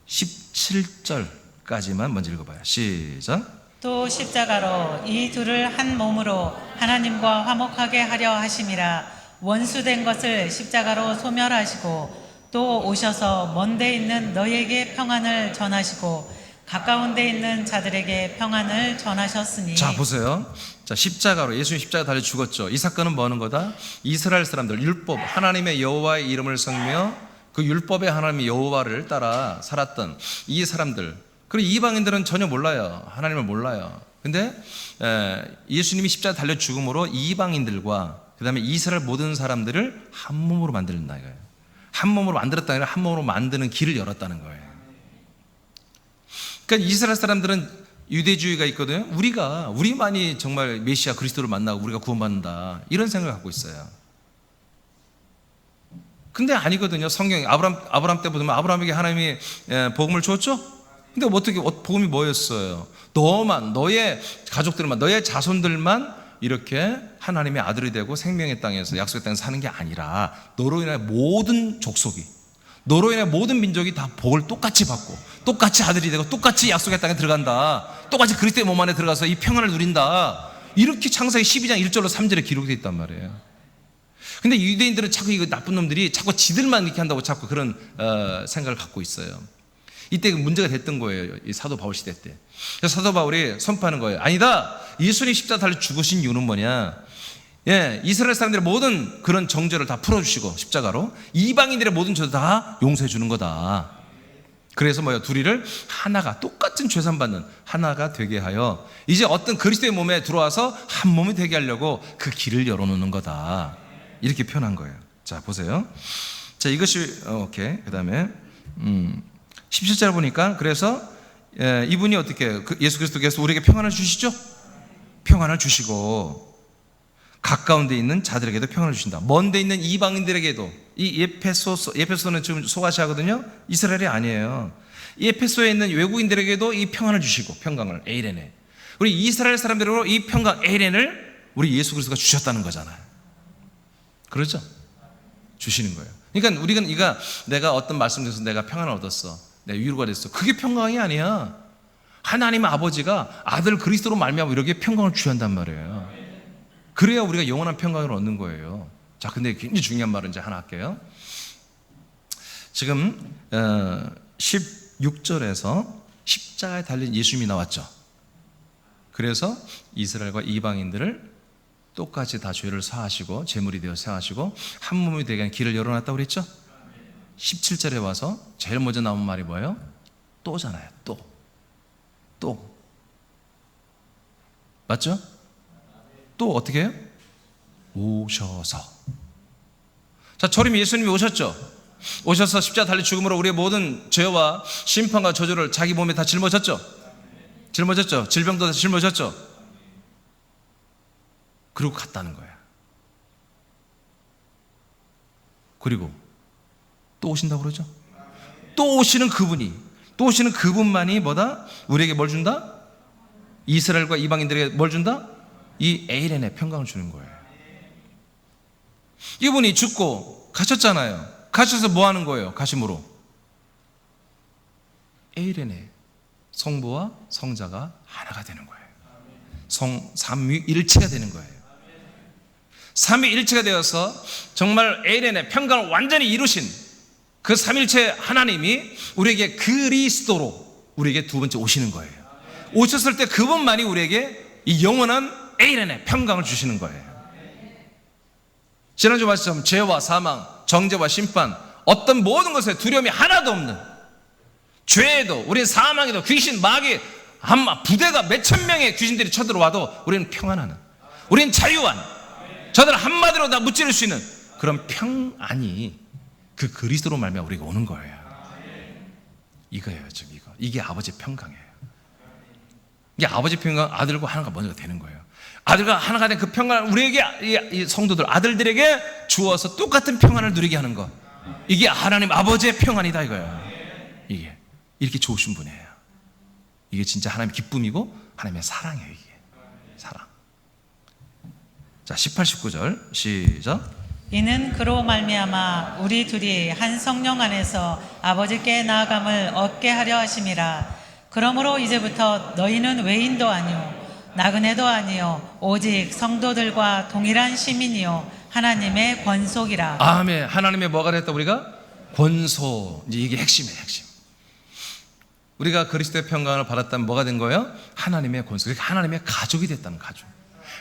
17절까지만 먼저 읽어봐요. 시작. 또 십자가로 이 둘을 한 몸으로 하나님과 화목하게 하려 하심이라. 원수된 것을 십자가로 소멸하시고 또 오셔서 먼데 있는 너희에게 평안을 전하시고 가까운 데 있는 자들에게 평안을 전하셨으니. 자 보세요. 자 십자가로 예수님 십자가 달려 죽었죠. 이 사건은 뭐 하는 거다? 이스라엘 사람들 율법 하나님의 여호와의 이름을 섬기며 그 율법의 하나님의 여호와를 따라 살았던 이 사람들, 그리고 이방인들은 전혀 몰라요. 하나님을 몰라요. 근데 예수님이 십자가 달려 죽음으로 이방인들과 그 다음에 이스라엘 모든 사람들을 한 몸으로 만든다 이거예요. 한 몸으로 만들었다 아니라 한 몸으로 만드는 길을 열었다는 거예요. 그러니까 이스라엘 사람들은 유대주의가 있거든요. 우리만이 정말 메시아 그리스도를 만나고 우리가 구원받는다 이런 생각을 갖고 있어요. 근데 아니거든요. 성경에 아브라함 때 보면 아브라함에게 하나님이 복음을 줬죠. 근데 어떻게 복음이 뭐였어요? 너만, 너의 가족들만, 너의 자손들만 이렇게 하나님의 아들이 되고 생명의 땅에서 약속의 땅에서 사는 게 아니라 너로 인해 모든 족속이, 너로 인해 모든 민족이 다 복을 똑같이 받고 똑같이 아들이 되고 똑같이 약속의 땅에 들어간다, 똑같이 그리스도의 몸 안에 들어가서 이 평안을 누린다, 이렇게 창세기 12장 1절로 3절에 기록되어 있단 말이에요. 근데 유대인들은 자꾸 이거 나쁜 놈들이 자꾸 지들만 이렇게 한다고 자꾸 그런 생각을 갖고 있어요. 이때 문제가 됐던 거예요. 이 사도 바울 시대 때. 그래서 사도 바울이 선포하는 거예요. 아니다. 예수님 십자가 달려 죽으신 이유는 뭐냐? 이스라엘 사람들의 모든 그런 정죄를 다 풀어주시고 십자가로 이방인들의 모든 죄도 다 용서해 주는 거다. 그래서 뭐예요? 둘이를 하나가 똑같은 죄산받는 하나가 되게 하여 이제 어떤 그리스도의 몸에 들어와서 한 몸이 되게 하려고 그 길을 열어놓는 거다. 이렇게 표현한 거예요. 자 보세요. 자 이것이 오케이. 그 다음에 17절 보니까 그래서 이분이 어떻게 예수 그리스도께서 우리에게 평안을 주시죠? 평안을 주시고 가까운 데 있는 자들에게도 평안을 주신다. 먼 데 있는 이방인들에게도. 이 에페소는 지금 소아시아거든요. 이스라엘이 아니에요. 이 에페소에 있는 외국인들에게도 이 평안을 주시고 평강을 에이레네. 우리 이스라엘 사람들로 이 평강 에이렌을 우리 예수 그리스도가 주셨다는 거잖아요. 그렇죠? 주시는 거예요. 그러니까 우리가 내가 어떤 말씀에서 내가 평안을 얻었어, 내가 위로가 됐어, 그게 평강이 아니야. 하나님 아버지가 아들 그리스도로 말미암아 이렇게 평강을 주한단 말이에요. 그래야 우리가 영원한 평강을 얻는 거예요. 자, 근데 굉장히 중요한 말은 이제 하나 할게요. 지금 16절에서 십자가에 달린 예수님이 나왔죠. 그래서 이스라엘과 이방인들을 똑같이 다 죄를 사하시고 제물이 되어 사하시고 한 몸이 되게 하는 길을 열어놨다고 그랬죠. 17절에 와서 제일 먼저 나온 말이 뭐예요? 또잖아요. 또 맞죠? 또 어떻게 해요? 오셔서. 자, 저림 예수님이 오셨죠. 오셔서 십자가 달려 죽음으로 우리의 모든 죄와 심판과 저주를 자기 몸에 다 짊어졌죠. 질병도 다 짊어졌죠. 그리고 갔다는 거야. 그리고 또 오신다고 그러죠. 또 오시는 그분만이 뭐다? 우리에게 뭘 준다? 이스라엘과 이방인들에게 뭘 준다? 이 에이렌의 평강을 주는 거예요. 이분이 죽고 가셨잖아요. 가셔서 뭐 하는 거예요? 가심으로 에이렌의 성부와 성자가 하나가 되는 거예요. 삼위일체가 되는 거예요. 삼위일체가 되어서 정말 에이렌의 평강을 완전히 이루신 그 삼일체 하나님이 우리에게 그리스도로 우리에게 두 번째 오시는 거예요. 오셨을 때 그분만이 우리에게 이 영원한 에이렌의 평강을 주시는 거예요. 지난주 말씀 죄와 사망, 정죄와 심판, 어떤 모든 것에 두려움이 하나도 없는, 죄에도 우리는 사망에도 귀신, 마귀, 부대가 몇천 명의 귀신들이 쳐들어와도 우리는 평안하는, 우리는 자유한, 저들 한마디로 다 무찌를 수 있는 그런 평안이 그 그리스도로 말미암아 우리가 오는 거예요. 이거예요. 지금 이게 아버지의 평강이에요. 이게 아버지 평강, 아들과 하나가 먼저 되는 거예요. 아들과 하나가 된 그 평강을 우리에게, 이 성도들 아들들에게 주어서 똑같은 평안을 누리게 하는 것, 이게 하나님 아버지의 평안이다 이거예요. 이게 이렇게 좋으신 분이에요. 이게 진짜 하나님의 기쁨이고 하나님의 사랑이에요. 이게 사랑. 자, 18, 19절 시작. 이는 그로 말미암아 우리 둘이 한 성령 안에서 아버지께 나아감을 얻게 하려 하심이라. 그러므로 이제부터 너희는 외인도 아니요 나그네도 아니요 오직 성도들과 동일한 시민이요 하나님의 권속이라. 아멘. 하나님의 뭐가 됐다 우리가? 권소. 이제 이게 핵심이에요. 핵심. 우리가 그리스도의 평강을 받았다면 뭐가 된 거예요? 하나님의 권속. 그러니까 하나님의 가족이 됐다는 가족.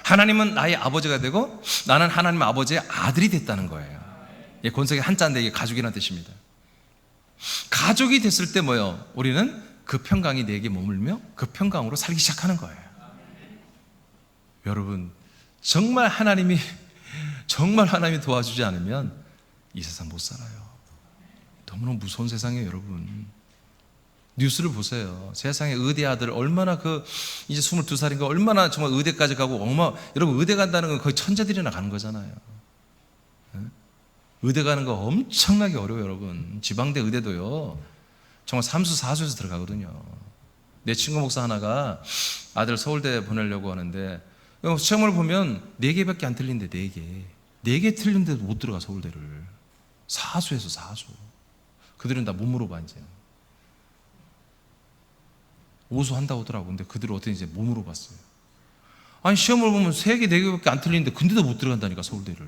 하나님은 나의 아버지가 되고 나는 하나님 아버지의 아들이 됐다는 거예요. 이 권속의 한자인데 이게 가족이라는 뜻입니다. 가족이 됐을 때 뭐예요? 우리는 그 평강이 내게 머물며 그 평강으로 살기 시작하는 거예요. 여러분, 정말 하나님이 도와주지 않으면 이 세상 못 살아요. 너무너무 무서운 세상이에요, 여러분. 뉴스를 보세요. 세상에 의대 아들 얼마나 이제 22살인가 얼마나 정말 의대까지 가고 여러분 의대 간다는 건 거의 천재들이나 가는 거잖아요. 의대 가는 거 엄청나게 어려워요, 여러분. 지방대 의대도요. 정말 3수 4수에서 들어가거든요. 내 친구 목사 하나가 아들 서울대 보내려고 하는데 시험을 보면 4개밖에 안 틀린데 4개. 4개 틀린데도 못 들어가 서울대를. 4수에서 4수. 그들은 다 못 물어봐 이제. 5수 한다고 하더라고. 근데 그들은 어떻게 이제 못 물어봤어요. 아니 시험을 보면 3개, 4개밖에 안 틀리는데 근데도 못 들어간다니까 서울대를.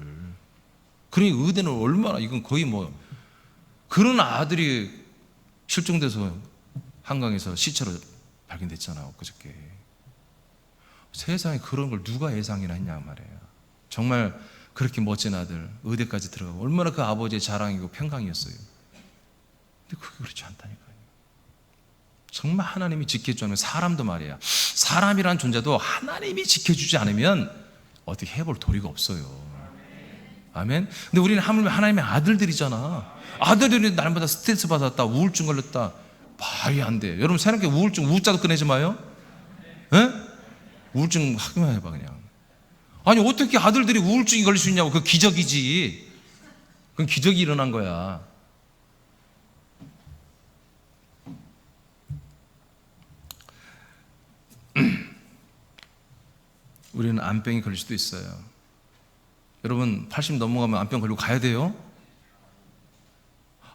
그러니 의대는 얼마나 이건 거의 뭐 그런 아들이 실종돼서 한강에서 시체로 발견됐잖아요. 그저께. 세상에 그런 걸 누가 예상이나 했냐 말이에요. 정말 그렇게 멋진 아들 의대까지 들어가고 얼마나 그 아버지의 자랑이고 평강이었어요. 근데 그게 그렇지 않다니까요. 정말 하나님이 지켜주지 않으면 사람도 말이야. 사람이란 존재도 하나님이 지켜주지 않으면 어떻게 해볼 도리가 없어요. 아멘. 근데 우리는 하물며 하나님의 아들들이잖아. 아들들이 날마다 스트레스 받았다, 우울증 걸렸다. 말이 안 돼. 여러분 새롭게 우울증 우자도 꺼내지 마요. 에? 우울증 하기만 해봐 그냥. 아니 어떻게 아들들이 우울증이 걸릴 수 있냐고. 그 기적이지. 그건 기적이 일어난 거야. 우리는 암병이 걸릴 수도 있어요. 여러분 80 넘어가면 암병 걸리고 가야 돼요?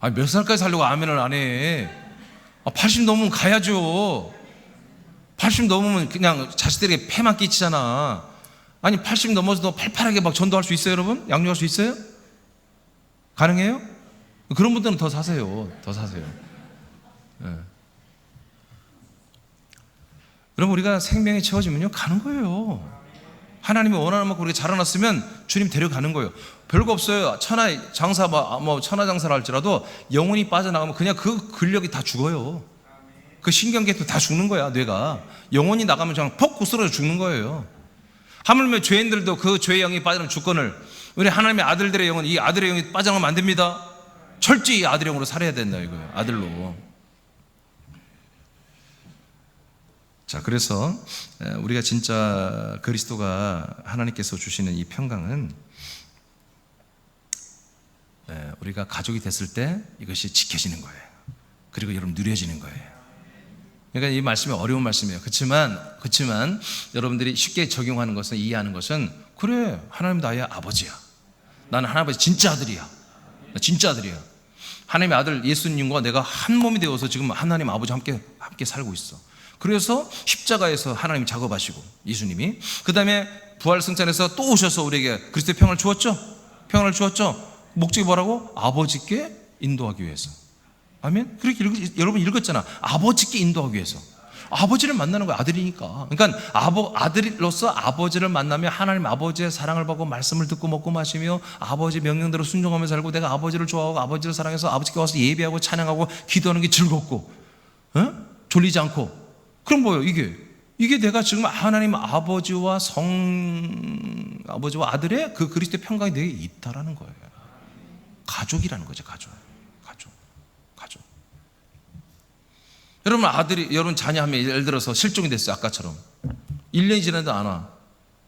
아니 몇 살까지 살려고 아멘을 안 해? 80 넘으면 가야죠. 80 넘으면 그냥 자식들에게 폐만 끼치잖아. 아니 80 넘어서도 팔팔하게 막 전도할 수 있어요 여러분? 양육할 수 있어요? 가능해요? 그런 분들은 더 사세요. 더 사세요. 네. 여러분 우리가 생명이 채워지면요 가는 거예요. 하나님이 원하는 만큼 우리가 자라났으면 주님 데려가는 거예요. 별거 없어요. 천하장사 뭐 천하장사를 할지라도 영혼이 빠져나가면 그냥 그 근력이 다 죽어요. 그 신경계도 다 죽는 거야. 뇌가 영혼이 나가면 그냥 퍽 구스러져 죽는 거예요. 하물며 죄인들도 그 죄의 영이 빠져나면 주권을 우리 하나님의 아들들의 영은 이 아들의 영이 빠져나가면 안 됩니다. 철저히 아들의 영으로 살아야 된다 이거예요. 아들로. 자, 그래서 우리가 진짜 그리스도가 하나님께서 주시는 이 평강은 우리가 가족이 됐을 때 이것이 지켜지는 거예요. 그리고 여러분 누려지는 거예요. 그러니까 이 말씀이 어려운 말씀이에요. 그렇지만 여러분들이 쉽게 적용하는 것은 이해하는 것은 그래 하나님 나의 아버지야. 나는 하나님 아버지 진짜 아들이야. 나 진짜 아들이야. 하나님의 아들 예수님과 내가 한 몸이 되어서 지금 하나님 아버지 함께 살고 있어. 그래서 십자가에서 하나님이 작업하시고 예수님이 그 다음에 부활 승천에서 또 오셔서 우리에게 그리스도의 평을 주었죠. 평을 주었죠. 목적이 뭐라고? 아버지께 인도하기 위해서. 아멘. 그렇게 여러분 읽었잖아. 아버지께 인도하기 위해서. 아버지를 만나는 거야. 아들이니까. 그러니까 아들로서 아버지를 만나며 하나님 아버지의 사랑을 받고 말씀을 듣고 먹고 마시며 아버지 명령대로 순종하며 살고 내가 아버지를 좋아하고 아버지를 사랑해서 아버지께 와서 예배하고 찬양하고 기도하는 게 즐겁고 졸리지 않고. 그럼 뭐예요? 이게 내가 지금 하나님 아버지와 아버지와 아들의 그 그리스도의 평강이 내게 있다라는 거예요. 가족이라는 거죠. 가족. 여러분 자녀 한 명이 예를 들어서 실종이 됐어요. 아까처럼 1년이 지났는데 안 와.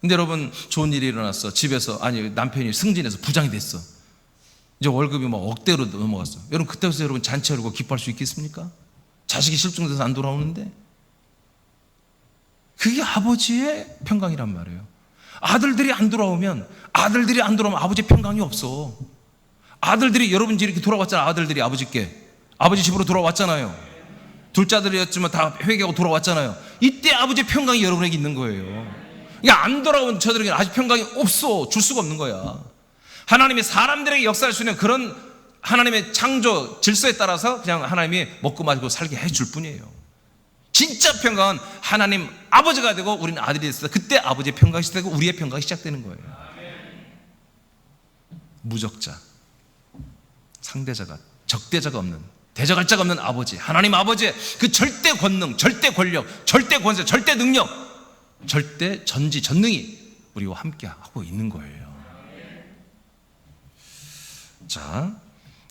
근데 여러분 좋은 일이 일어났어. 집에서 남편이 승진해서 부장이 됐어. 이제 월급이 막 억대로 넘어갔어. 여러분 그때부터 여러분 잔치 열고 기뻐할 수 있겠습니까? 자식이 실종돼서 안 돌아오는데. 그게 아버지의 평강이란 말이에요. 아들들이 안 돌아오면 아버지의 평강이 없어. 아들들이 여러분 집 이렇게 돌아왔잖아. 아들들이 아버지 집으로 돌아왔잖아요. 둘째 아들이었지만 다 회개하고 돌아왔잖아요. 이때 아버지의 평강이 여러분에게 있는 거예요. 그러니까 안 돌아온 저들에게 아직 평강이 없어. 줄 수가 없는 거야. 하나님이 사람들에게 역사할 수 있는 그런 하나님의 창조 질서에 따라서 그냥 하나님이 먹고 마시고 살게 해줄 뿐이에요. 진짜 평강은 하나님 아버지가 되고 우리는 아들이 됐을 때 그때 아버지의 평강이 시작되고 우리의 평강이 시작되는 거예요. 무적자, 상대자가, 적대자가 없는, 대적할 자가 없는 아버지, 하나님 아버지의 그 절대 권능, 절대 권력, 절대 권세, 절대 능력, 절대 전지 전능이 우리와 함께 하고 있는 거예요. 자,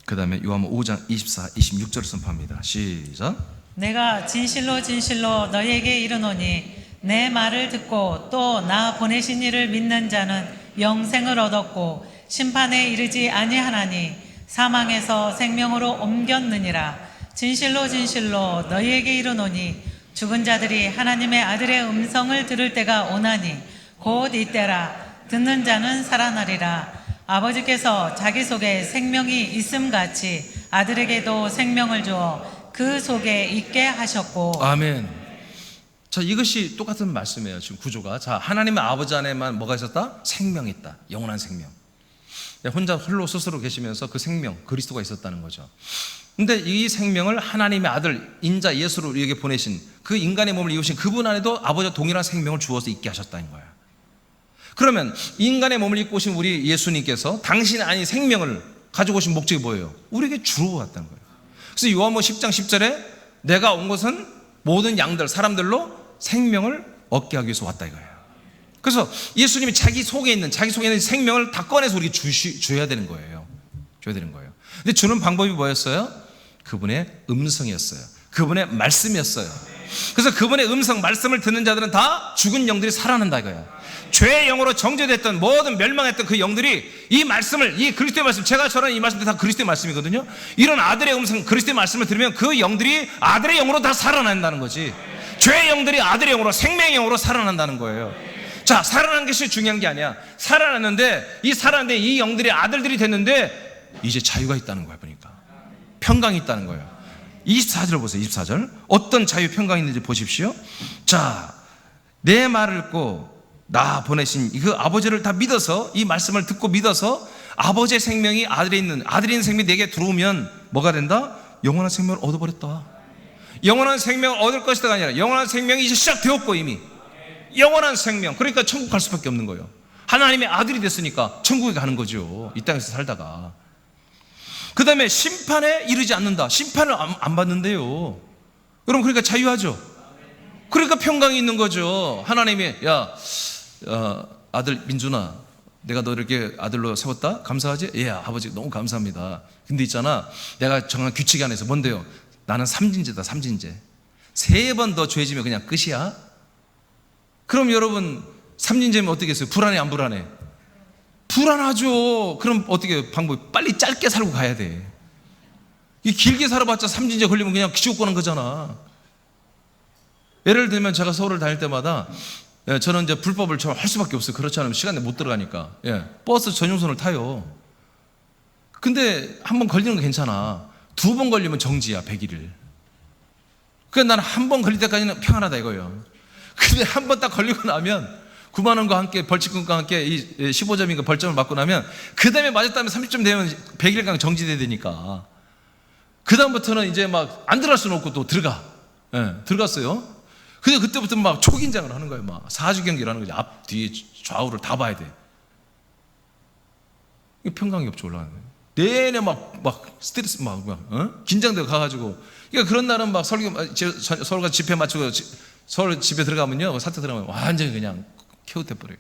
그 다음에 요한복음 5장 24, 26절을 선포합니다. 시작. 내가 진실로 진실로 너희에게 이르노니 내 말을 듣고 또 나 보내신 이를 믿는 자는 영생을 얻었고 심판에 이르지 아니하나니 사망에서 생명으로 옮겼느니라. 진실로 진실로 너희에게 이르노니 죽은 자들이 하나님의 아들의 음성을 들을 때가 오나니 곧 이때라. 듣는 자는 살아나리라. 아버지께서 자기 속에 생명이 있음같이 아들에게도 생명을 주어 그 속에 있게 하셨고. 아멘. 자, 이것이 똑같은 말씀이에요. 지금 구조가. 자, 하나님의 아버지 안에만 뭐가 있었다? 생명이 있다. 영원한 생명. 혼자 홀로 스스로 계시면서 그 생명, 그리스도가 있었다는 거죠. 근데 이 생명을 하나님의 아들 인자 예수로 우리에게 보내신 그 인간의 몸을 이루신 그분 안에도 아버지와 동일한 생명을 주어서 있게 하셨다는 거예요. 그러면 인간의 몸을 입고 오신 우리 예수님께서 당신 안에 생명을 가지고 오신 목적이 뭐예요? 우리에게 주러 왔다는 거예요. 그래서 요한복음 10장 10절에 내가 온 것은 모든 양들, 사람들로 생명을 얻게 하기 위해서 왔다 이거예요. 그래서 예수님이 자기 속에 있는 생명을 다 꺼내서 우리에게 줘야 되는 거예요. 줘야 되는 거예요. 근데 주는 방법이 뭐였어요? 그분의 음성이었어요. 그분의 말씀이었어요. 그래서 그분의 음성, 말씀을 듣는 자들은 다 죽은 영들이 살아난다 이거예요. 죄의 영으로 정죄됐던 모든 멸망했던 그 영들이 이 말씀을, 이 그리스도의 말씀, 제가 전하는 이 말씀도 다 그리스도의 말씀이거든요. 이런 아들의 음성, 그리스도의 말씀을 들으면 그 영들이 아들의 영으로 다 살아난다는 거지. 죄의 영들이 아들의 영으로, 생명의 영으로 살아난다는 거예요. 자, 살아난 것이 중요한 게 아니야. 살아났는데 이 영들이 아들들이 됐는데 이제 자유가 있다는 거야. 보니까 평강이 있다는 거예요. 24절 보세요. 24절 어떤 자유 평강이 있는지 보십시오. 자, 내 말을 듣고 나 보내신 그 아버지를 다 믿어서, 이 말씀을 듣고 믿어서 아버지의 생명이 아들에 있는 생명이 내게 들어오면 뭐가 된다? 영원한 생명을 얻어버렸다. 영원한 생명을 얻을 것이다가 아니라 영원한 생명이 이제 시작되었고, 이미 영원한 생명, 그러니까 천국 갈 수밖에 없는 거예요. 하나님의 아들이 됐으니까 천국에 가는 거죠. 이 땅에서 살다가. 그 다음에 심판에 이르지 않는다. 심판을 안 받는데요. 여러분, 그러니까 자유하죠. 그러니까 평강이 있는 거죠. 하나님이 아들 민준아, 내가 너 이렇게 아들로 세웠다? 감사하지? 예, 아버지 너무 감사합니다. 근데 있잖아, 내가 정한 규칙 안에서 뭔데요? 나는 삼진제다. 3번 더 죄지면 그냥 끝이야. 그럼 여러분, 삼진제면 어떻게 했어요? 불안해 안 불안해? 불안하죠. 그럼 어떻게 방법이? 빨리 짧게 살고 가야 돼. 이 길게 살아봤자 삼진제 걸리면 그냥 지옥 가는 거잖아. 예를 들면 제가 서울을 다닐 때마다 저는 이제 불법을 할 수밖에 없어요. 그렇지 않으면 시간에 못 들어가니까. 버스 전용선을 타요. 근데 한 번 걸리는 거 괜찮아. 2번 걸리면 정지야, 100일을. 그러니까 나는 한 번 걸릴 때까지는 평안하다 이거예요. 근데 한 번 딱 걸리고 나면 9만 원과 함께 벌칙금과 함께 이 15점인가 벌점을 맞고 나면 그 다음에 맞았다면 30점 되면 100일간 정지돼야 되니까 그 다음부터는 이제 막 안 들어갈 수는 없고 또 들어갔어요. 근데 그때부터 막 초긴장을 하는 거예요. 막 사주경기를 하는 거죠. 앞, 뒤, 좌우를 다 봐야 돼. 평강이 없죠. 올라가는 거예요. 내내 막 스트레스 긴장되고 가가지고. 그러니까 그런 날은 막 서울가 집회 마치고 서울 집에 들어가면요, 사태 들어가면 완전히 그냥 케우돼 버려요.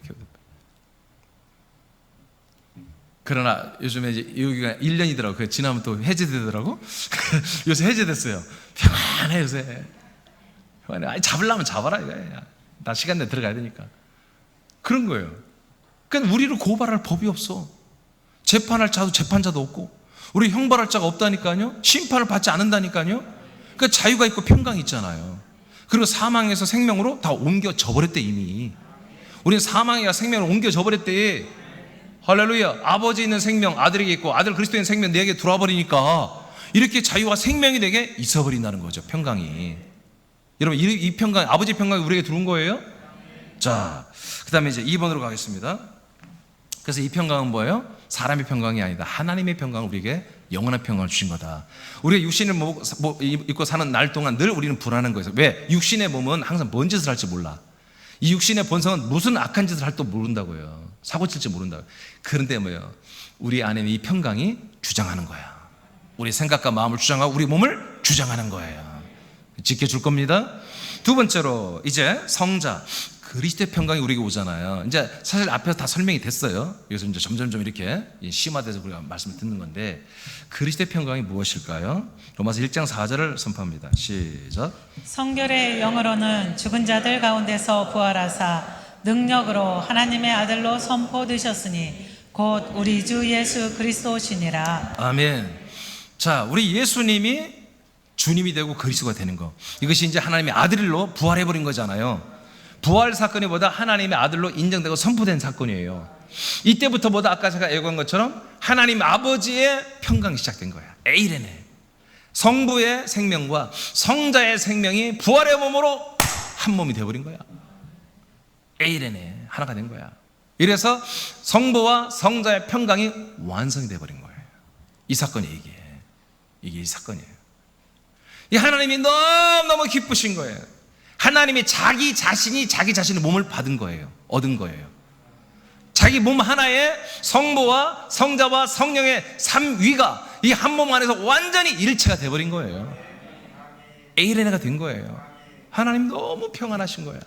그러나 요즘에 이제 여기가 1년이더라고. 그 지나면 또 해제되더라고. 요새 해제됐어요. 평안해 요새. 평안해. 아니 잡으려면 잡아라 이거야. 나 시간 내 들어가야 되니까. 그런 거예요. 그러니까 우리를 고발할 법이 없어. 재판할 자도 재판자도 없고, 우리 형벌할 자가 없다니까요. 심판을 받지 않는다니까요. 그러니까 자유가 있고 평강이 있잖아요. 그리고 사망에서 생명으로 다 옮겨져 버렸대 이미. 우리는 사망이가 생명으로 옮겨져 버렸대. 할렐루야. 아버지 있는 생명 아들에게 있고 아들 그리스도의 생명 내게 들어와 버리니까 이렇게 자유와 생명이 내게 있어 버린다는 거죠. 평강이. 여러분 이 평강, 아버지 평강이 우리에게 들어온 거예요. 자, 그 다음에 이제 2번으로 가겠습니다. 그래서 이 평강은 뭐예요? 사람의 평강이 아니다. 하나님의 평강을 우리에게 영원한 평강을 주신 거다. 우리가 육신을 입고 사는 날 동안 늘 우리는 불안한 거예요. 왜? 육신의 몸은 항상 뭔 짓을 할지 몰라. 이 육신의 본성은 무슨 악한 짓을 할지 모른다고요. 사고 칠지 모른다고요. 그런데 뭐예요? 우리 안에 이 평강이 주장하는 거야. 우리 생각과 마음을 주장하고 우리 몸을 주장하는 거예요. 지켜줄 겁니다. 두 번째로 이제 성자 그리스도의 평강이 우리에게 오잖아요. 이제 사실 앞에서 다 설명이 됐어요. 그래서 이제 점점점 이렇게 심화돼서 우리가 말씀을 듣는 건데, 그리스도의 평강이 무엇일까요? 로마서 1장 4절을 선포합니다. 시작. 성결의 영으로는 죽은 자들 가운데서 부활하사 능력으로 하나님의 아들로 선포되셨으니 곧 우리 주 예수 그리스도시니라. 아멘. 자, 우리 예수님이 주님이 되고 그리스도가 되는 거, 이것이 이제 하나님의 아들로 부활해버린 거잖아요. 부활 사건이 보다 하나님의 아들로 인정되고 선포된 사건이에요. 이때부터 보다 아까 제가 예고한 것처럼 하나님 아버지의 평강이 시작된 거야. 에이레네. 성부의 생명과 성자의 생명이 부활의 몸으로 한 몸이 되어버린 거야. 에이레네. 하나가 된 거야. 이래서 성부와 성자의 평강이 완성이 되어버린 거예요. 이 사건이 이게 이 사건이에요. 이 하나님이 너무너무 기쁘신 거예요. 하나님이 자기 자신이 자기 자신의 몸을 받은 거예요. 얻은 거예요. 자기 몸 하나에 성부와 성자와 성령의 삼위가 이 한 몸 안에서 완전히 일체가 되어버린 거예요. 에이레네가 된 거예요. 하나님 너무 평안하신 거예요.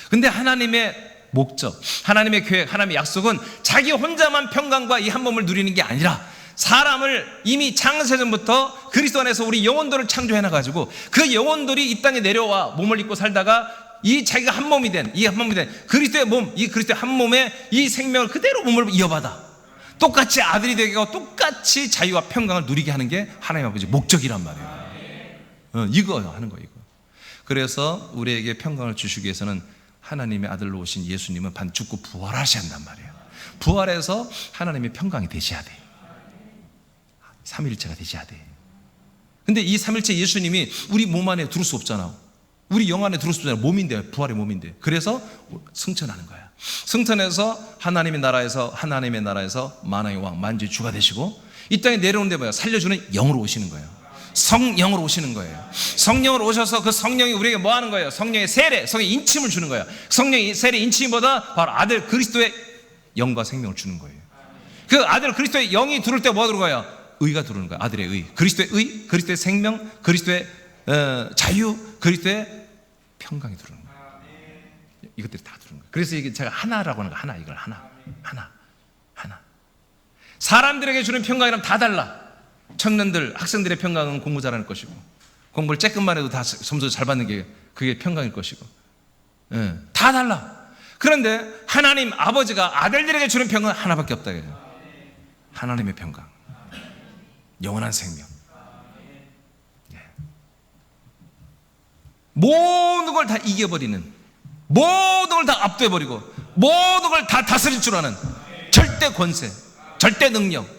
근데 하나님의 목적, 하나님의 계획, 하나님의 약속은 자기 혼자만 평강과 이 한 몸을 누리는 게 아니라 사람을 이미 창세전부터 그리스도 안에서 우리 영혼들을 창조해놔가지고 그 영혼들이 이 땅에 내려와 몸을 입고 살다가 이 자기가 한 몸이 된 그리스도의 몸, 이 그리스도의 한 몸에 이 생명을 그대로 몸을 이어받아 똑같이 아들이 되고 똑같이 자유와 평강을 누리게 하는 게 하나님 아버지 목적이란 말이에요. 이거 하는 거예요. 이거. 그래서 우리에게 평강을 주시기 위해서는 하나님의 아들로 오신 예수님은 반 죽고 부활하셔야 한단 말이에요. 부활해서 하나님의 평강이 되셔야 돼. 삼위일체가 되셔야 돼. 근데 이 삼일체 예수님이 우리 몸 안에 들을 수 없잖아. 우리 영 안에 들을 수 없잖아. 몸인데, 부활의 몸인데. 그래서 승천하는 거야. 승천해서 하나님의 나라에서 만왕의 왕, 만주의 주가 되시고 이 땅에 내려오는데 뭐야? 살려주는 영으로 오시는 거예요. 성령으로 오시는 거예요. 성령으로 오셔서 그 성령이 우리에게 뭐 하는 거예요? 성령의 세례, 성령의 인침을 주는 거예요. 성령의 세례 인침보다 바로 아들 그리스도의 영과 생명을 주는 거예요. 그 아들 그리스도의 영이 들어올 때 뭐가 들어가요? 의가 들어오는 거야. 아들의 의, 그리스도의 의, 그리스도의 생명, 그리스도의 자유, 그리스도의 평강이 들어오는 거야. 이것들이 다 들어오는 거야. 그래서 이게 제가 하나라고 하는 거야. 하나, 이걸 하나. 사람들에게 주는 평강이랑 다 달라. 청년들, 학생들의 평강은 공부 잘하는 것이고, 공부를 조금만 해도 다 점수 잘 받는 게 그게 평강일 것이고, 다 달라. 그런데 하나님 아버지가 아들들에게 주는 평강은 하나밖에 없다. 하나님의 평강, 영원한 생명. 모든 걸 다 이겨버리는, 모든 걸 다 압도해버리고, 모든 걸 다 다스릴 줄 아는 절대 권세, 절대 능력,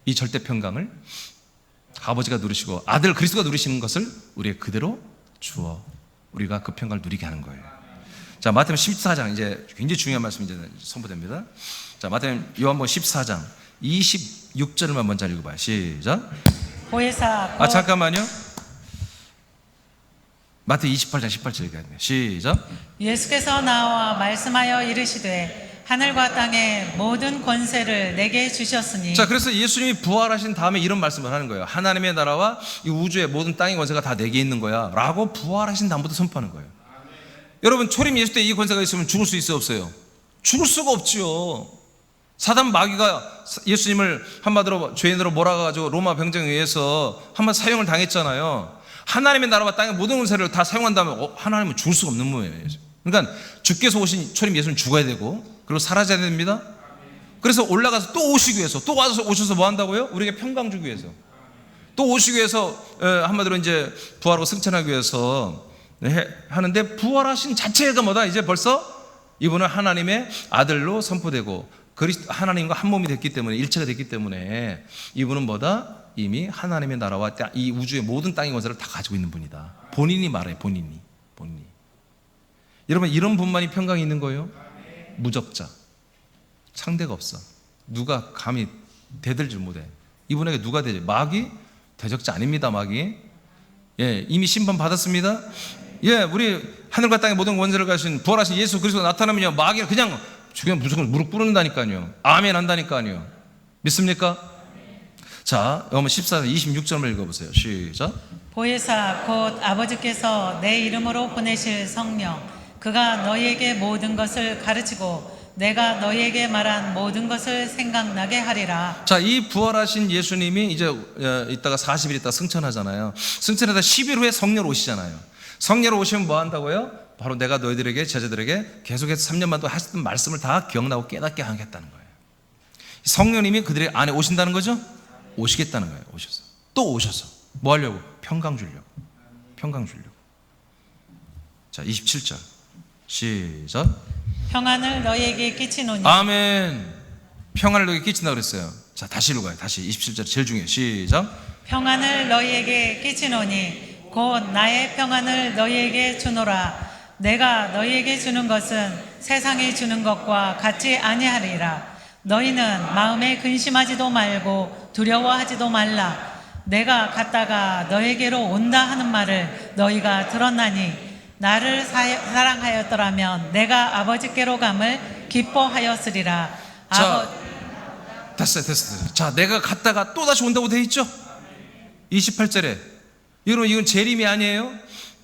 이 절대 평강을 아버지가 누리시고 아들 그리스도가 누리시는 것을 우리에게 그대로 주어 우리가 그 평강을 누리게 하는 거예요. 자, 마태복음 14장, 이제 굉장히 중요한 말씀이 이제 선포됩니다. 자, 마태복음 요한복음 14장 26절만 먼저 읽어봐요. 시작. 보혜사 잠깐만요. 마태 28장 18절 읽어야 돼요. 시작. 예수께서 나와 말씀하여 이르시되 하늘과 땅의 모든 권세를 내게 주셨으니. 자, 그래서 예수님이 부활하신 다음에 이런 말씀을 하는 거예요. 하나님의 나라와 이 우주의 모든 땅의 권세가 다 내게 있는 거야 라고 부활하신 다음부터 선포하는 거예요. 여러분, 초림 예수 때 이 권세가 있으면 죽을 수 있어요, 없어요? 죽을 수가 없죠. 사단 마귀가 예수님을 한마디로 죄인으로 몰아가지고 로마 병정에 의해서 한번 사형을 당했잖아요. 하나님의 나라와 땅의 모든 권세를 다 사용한다면 하나님은 죽을 수가 없는 모양이에요. 그러니까 주께서 오신 초림 예수는 죽어야 되고 그리고 사라져야 됩니다. 그래서 올라가서 또 오시기 위해서 또 와서 오셔서 뭐 한다고요? 우리에게 평강 주기 위해서 또 오시기 위해서 한마디로 이제 부활하고 승천하기 위해서 하는데 부활하신 자체가 뭐다? 이제 벌써 이분은 하나님의 아들로 선포되고 하나님과 한 몸이 됐기 때문에 일체가 됐기 때문에 이분은 뭐다? 이미 하나님의 나라와 이 우주의 모든 땅의 권세를 다 가지고 있는 분이다. 본인이 말해요. 본인이. 여러분 이런 분만이 평강이 있는 거예요. 무적자 상대가 없어. 누가 감히 대들질 못해. 이분에게 누가 대죠? 마귀? 대적자 아닙니다. 마귀. 예, 이미 심판 받았습니다. 예, 우리 하늘과 땅의 모든 권세를 가신 부활하신 예수 그리스도 나타나면요 마귀가 그냥 무조건 무릎 꿇는다니까요. 아멘 한다니까요. 믿습니까? 자, 여러분 14절 26절을 읽어보세요. 시작. 보혜사 곧 아버지께서 내 이름으로 보내실 성령 그가 너희에게 모든 것을 가르치고 내가 너희에게 말한 모든 것을 생각나게 하리라. 자, 이 부활하신 예수님이 이제 이따가 40일 있다가 승천하잖아요. 승천하다 10일 후에 성령 오시잖아요. 성령 오시면 뭐 한다고요? 바로 내가 너희들에게 제자들에게 계속해서 3년만 또 하셨던 말씀을 다 기억나고 깨닫게 하겠다는 거예요. 성령님이 그들의 안에 오신다는 거죠? 오시겠다는 거예요. 오셔서 또 오셔서 뭐 하려고? 평강 주려고. 자, 27절 시작. 평안을 너희에게 끼치노니. 아멘. 평안을 너희에게 끼친다 그랬어요. 자, 다시 읽어요. 다시 27절 제일 중요해요. 시작. 평안을 너희에게 끼치노니 곧 나의 평안을 너희에게 주노라. 내가 너희에게 주는 것은 세상이 주는 것과 같이 아니하리라. 너희는 마음에 근심하지도 말고 두려워하지도 말라. 내가 갔다가 너에게로 온다 하는 말을 너희가 들었나니 나를 사랑하였더라면 내가 아버지께로 감을 기뻐하였으리라. 자, 됐어요. 자, 내가 갔다가 또 다시 온다고 돼 있죠? 28절에 여러분 이건 재림이 아니에요.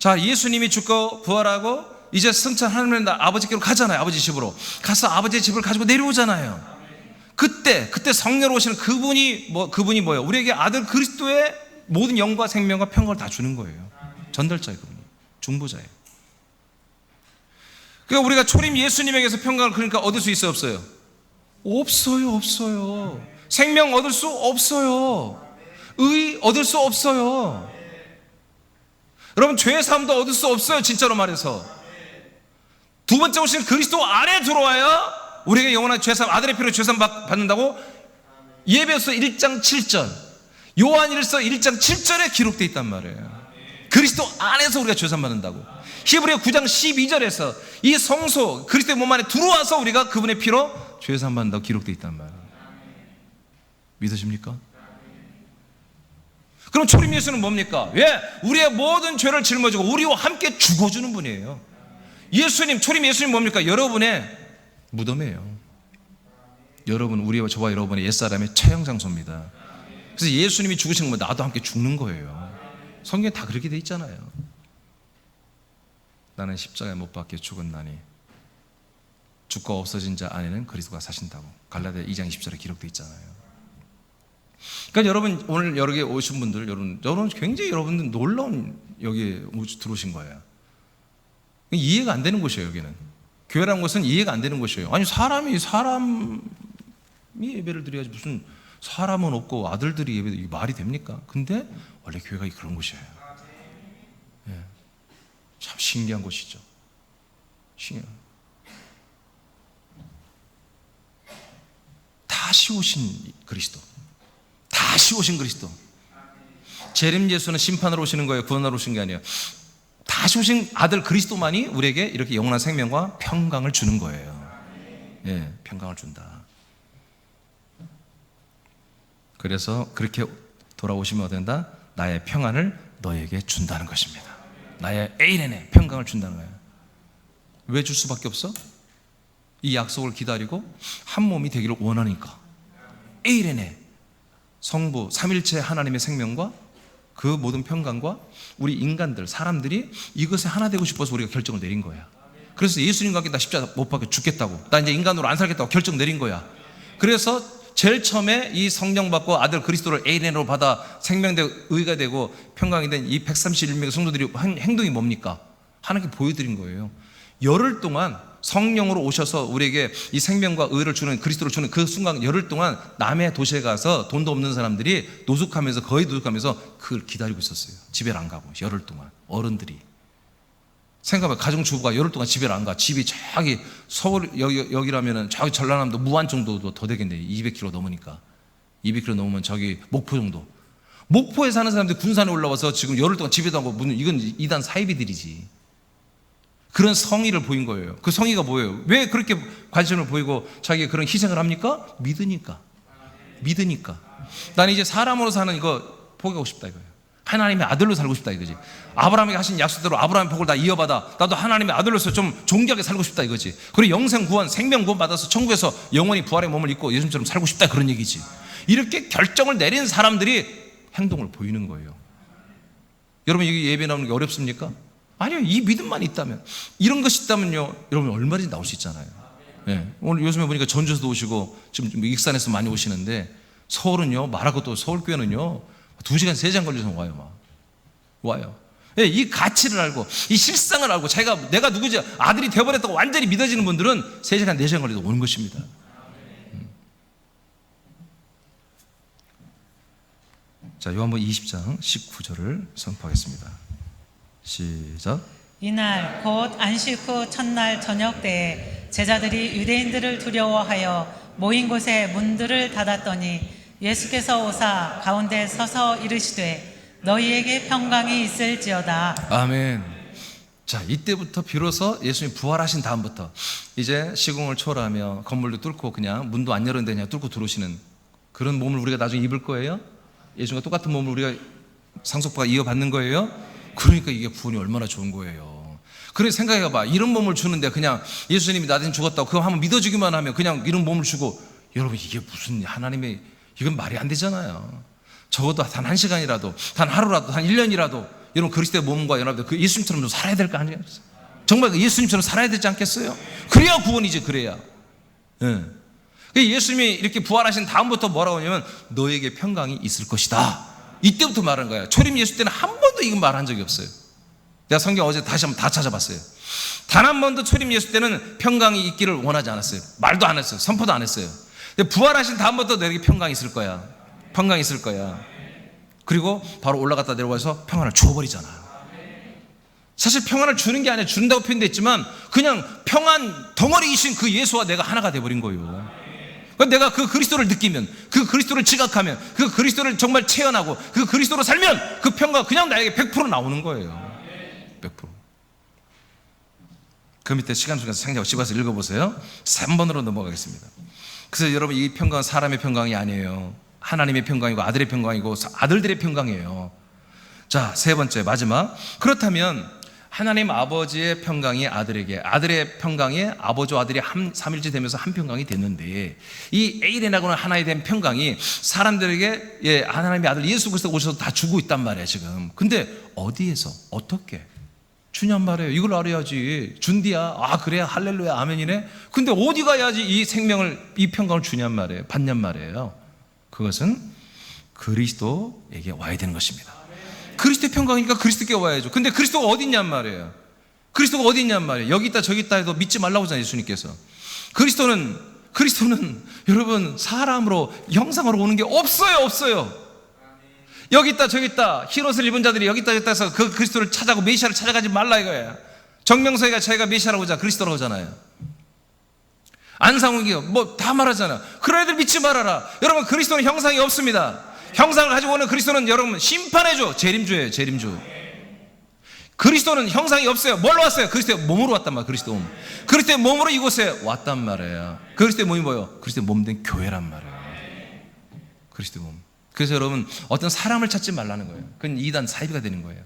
자, 예수님이 죽고 부활하고 이제 승천 하나님 아버지께로 가잖아요. 아버지 집으로 가서 아버지의 집을 가지고 내려오잖아요. 그때 성령 오시는 그분이 뭐예요? 우리에게 아들 그리스도의 모든 영과 생명과 평강을 다 주는 거예요. 전달자예요. 그분이 중보자예요. 그러니까 우리가 초림 예수님에게서 평강을 그러니까 얻을 수 있어요? 없어요? 없어요. 생명 얻을 수 없어요. 의 얻을 수 없어요. 여러분 죄 사함도 얻을 수 없어요. 진짜로 말해서 두 번째 오신 그리스도 안에 들어와야 우리에게 영원한 죄사함 아들의 피로 죄사함 받는다고 예배서 1장 7절 요한일서 1장 7절에 기록되어 있단 말이에요. 그리스도 안에서 우리가 죄사함 받는다고. 히브리서 9장 12절에서 이 성소 그리스도의 몸 안에 들어와서 우리가 그분의 피로 죄사함 받는다고 기록되어 있단 말이에요. 믿으십니까? 그럼 초림 예수는 뭡니까? 왜? 우리의 모든 죄를 짊어지고 우리와 함께 죽어주는 분이에요. 예수님, 초림 예수님 뭡니까? 여러분의 무덤이에요. 여러분, 우리와 저와 여러분의 옛사람의 처형장소입니다. 그래서 예수님이 죽으신 거면 나도 함께 죽는 거예요. 성경에 다 그렇게 돼 있잖아요. 나는 십자가에 못 박혀 죽었나니 죽고 없어진 자 안에는 그리스도가 사신다고 갈라디아 2장 20절에 기록되어 있잖아요. 그러니까 여러분 오늘 여기 오신 분들 여러분 굉장히 여러분들 놀라운 여기에 들어오신 거예요. 이해가 안 되는 곳이에요. 여기는 교회라는 것은 이해가 안 되는 곳이에요. 아니 사람이 예배를 드려야지 무슨 사람은 없고 아들들이 예배 이게 말이 됩니까? 근데 원래 교회가 그런 곳이에요. 예. 참 신기한 곳이죠. 다시 오신 그리스도. 재림 예수는 심판으로 오시는 거예요. 구원하러 오신 게 아니에요. 다시 오신 아들 그리스도만이 우리에게 이렇게 영원한 생명과 평강을 주는 거예요. 예, 평강을 준다. 그래서 그렇게 돌아오시면 어떻게 된다? 나의 평안을 너에게 준다는 것입니다. 나의 에이렌의 평강을 준다는 거예요. 왜 줄 수밖에 없어? 이 약속을 기다리고 한 몸이 되기를 원하니까. 에이렌의 성부 삼일체 하나님의 생명과 그 모든 평강과 우리 인간들 사람들이 이것에 하나 되고 싶어서 우리가 결정을 내린 거야. 그래서 예수님과 함께 나 십자가 못 박혀 죽겠다고, 나 이제 인간으로 안 살겠다고 결정 내린 거야. 그래서 제일 처음에 이 성령 받고 아들 그리스도를 에이렌으로 받아 생명되고 의가 되고 평강이 된 이 131명의 성도들이 한 행동이 뭡니까? 하나님께 보여드린 거예요. 열흘 동안 성령으로 오셔서 우리에게 이 생명과 의를 주는 그리스도를 주는 그 순간 열흘 동안 남의 도시에 가서 돈도 없는 사람들이 노숙하면서 거의 노숙하면서 그걸 기다리고 있었어요. 집에 안 가고 열흘 동안 어른들이 생각해봐. 가정주부가 열흘 동안 집에 안 가. 집이 저기 서울 여기라면은 저기 전라남도 무안 정도도 더 되겠네. 200km 넘으니까 200km 넘으면 저기 목포 정도. 목포에 사는 사람들이 군산에 올라와서 지금 열흘 동안 집에도 안 가고 이건 이단 사이비들이지. 그런 성의를 보인 거예요. 그 성의가 뭐예요? 왜 그렇게 관심을 보이고 자기가 그런 희생을 합니까? 믿으니까. 나는 이제 사람으로 사는 이거 포기하고 싶다 이거예요. 하나님의 아들로 살고 싶다 이거지. 아브라함에게 하신 약속대로 아브라함의 복을 다 이어받아 나도 하나님의 아들로서 좀 존귀하게 살고 싶다 이거지. 그리고 영생 구원, 생명 구원 받아서 천국에서 영원히 부활의 몸을 입고 예수님처럼 살고 싶다 그런 얘기지. 이렇게 결정을 내린 사람들이 행동을 보이는 거예요. 여러분 이게 예배 나오는 게 어렵습니까? 아니요. 이 믿음만 있다면, 이런 것이 있다면요, 여러분 얼마든지 나올 수 있잖아요. 네. 오늘 요즘에 보니까 전주에서도 오시고 지금 익산에서 많이 오시는데 서울은요, 말하고 또 서울교회는요 2시간 3시간 걸려서 와요. 네, 이 가치를 알고 이 실상을 알고 내가 누구지 아들이 되어버렸다고 완전히 믿어지는 분들은 3시간 4시간 걸려서 오는 것입니다. 자, 요한복음 20장 19절을 선포하겠습니다. 시작. 이날 곧 안식 후 첫날 저녁 때에 제자들이 유대인들을 두려워하여 모인 곳에 문들을 닫았더니 예수께서 오사 가운데 서서 이르시되 너희에게 평강이 있을지어다. 아멘. 자, 이때부터 비로소 예수님이 부활하신 다음부터 이제 시공을 초월하며 건물도 뚫고 그냥 문도 안 열었는데 그냥 뚫고 들어오시는 그런 몸을 우리가 나중에 입을 거예요? 예수님과 똑같은 몸을 우리가 상속받아 이어받는 거예요? 그러니까 이게 구원이 얼마나 좋은 거예요. 그래 생각해봐. 이런 몸을 주는데 그냥 예수님이 나 대신 죽었다고 그거 한번 믿어주기만 하면 그냥 이런 몸을 주고, 여러분 이게 무슨 하나님의, 이건 말이 안 되잖아요. 적어도 단 1시간이라도, 단 하루라도, 단 1년이라도 여러분 그리스도의 몸과 연합돼 그 예수님처럼 좀 살아야 될 거 아니에요? 정말 그 예수님처럼 살아야 되지 않겠어요? 그래야 구원이지. 그래야. 예. 예수님이 이렇게 부활하신 다음부터 뭐라고 하냐면 너에게 평강이 있을 것이다. 이때부터 말한 거예요. 초림 예수 때는 한 번도 이건 말한 적이 없어요. 내가 성경 어제 다시 한번 다 찾아봤어요. 단 한 번도 초림 예수 때는 평강이 있기를 원하지 않았어요. 말도 안 했어요. 선포도 안 했어요. 근데 부활하신 다음부터 너에게 평강이 있을 거야. 평강이 있을 거야. 그리고 바로 올라갔다 내려와서 평안을 주어버리잖아. 사실 평안을 주는 게 아니라 준다고 표현됐지만 그냥 평안 덩어리이신 그 예수와 내가 하나가 돼버린 거예요. 내가 그 그리스도를 느끼면, 그 그리스도를 지각하면, 그 그리스도를 정말 체현하고 그 그리스도로 살면 그 평강 그냥 나에게 100% 나오는 거예요. 100%. 그 밑에 시간 속에서 창작 집에서 읽어보세요. 3번으로 넘어가겠습니다. 그래서 여러분 이 평강은 사람의 평강이 아니에요. 하나님의 평강이고 아들의 평강이고 아들들의 평강이에요. 자, 세 번째 마지막. 그렇다면 하나님 아버지의 평강이 아들에게, 아들의 평강이 아버지와 아들이 삼일째 되면서 한 평강이 됐는데, 이 에이렌하고는 하나에 대한 평강이 사람들에게 하나님의 아들 예수 그리스도가 오셔서 다 주고 있단 말이에요 지금. 근데 어디에서 어떻게 주냔 말이에요. 이걸 알아야지. 준디야, 아 그래야 할렐루야 아멘이네. 근데 어디 가야지 이 생명을, 이 평강을 주냔 말이에요, 받냔 말이에요. 그것은 그리스도에게 와야 되는 것입니다. 그리스도의 평강이니까 그리스도께 와야죠. 근데 그리스도가 어디 있냔 말이에요. 그리스도가 어디 있냔 말이에요. 여기 있다 저기 있다 해도 믿지 말라고 하잖아요 예수님께서. 그리스도는 여러분 사람으로 형상으로 오는 게 없어요. 여기 있다 저기 있다 흰옷을 입은 자들이 여기 있다 저기 있다 해서 그 그리스도를 찾아고 메시아를 찾아가지 말라 이거예요. 정명석이가 자기가 메시아라고 하자 그리스도라고 하잖아요. 안상욱이요 뭐 다 말하잖아. 그런 애들 믿지 말아라. 여러분 그리스도는 형상이 없습니다. 형상을 가지고 오는 그리스도는 여러분 심판해줘. 재림주예요. 재림주. 그리스도는 형상이 없어요. 뭘로 왔어요? 그리스도의 몸으로 왔단 말이에요. 그리스도 몸. 그리스도의 몸으로 이곳에 왔단 말이에요. 그리스도의 몸이 뭐예요? 그리스도의 몸 된 교회란 말이에요. 그리스도의 몸. 그래서 여러분 어떤 사람을 찾지 말라는 거예요. 그건 이단 사이비가 되는 거예요.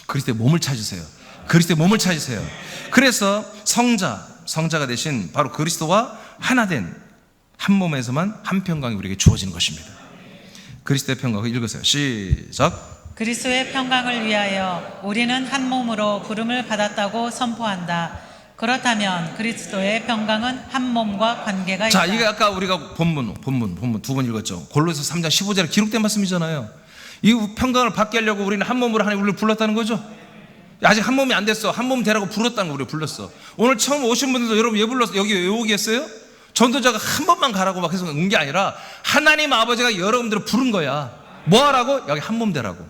그리스도의 몸을 찾으세요. 그리스도의 몸을 찾으세요. 그래서 성자가 되신 바로 그리스도와 하나 된 한 몸에서만 한 평강이 우리에게 주어지는 것입니다. 그리스도의 평강을 읽으세요. 시작. 그리스도의 평강을 위하여 우리는 한 몸으로 부름을 받았다고 선포한다. 그렇다면 그리스도의 평강은 한 몸과 관계가 자, 있다. 이게 아까 우리가 본문 두 번 읽었죠. 골로새 3장 15절에 기록된 말씀이잖아요. 이 평강을 받게 하려고 우리는 한 몸으로 하나님 우리를 불렀다는 거죠. 아직 한 몸이 안 됐어. 한 몸 되라고 불렀다는 거 우리를 불렀어. 오늘 처음 오신 분들도 여러분 왜 불렀어? 여기 왜 오겠어요? 전도자가 한 번만 가라고 막 해서 온 게 아니라 하나님 아버지가 여러분들을 부른 거야. 뭐 하라고? 여기 한 몸 되라고.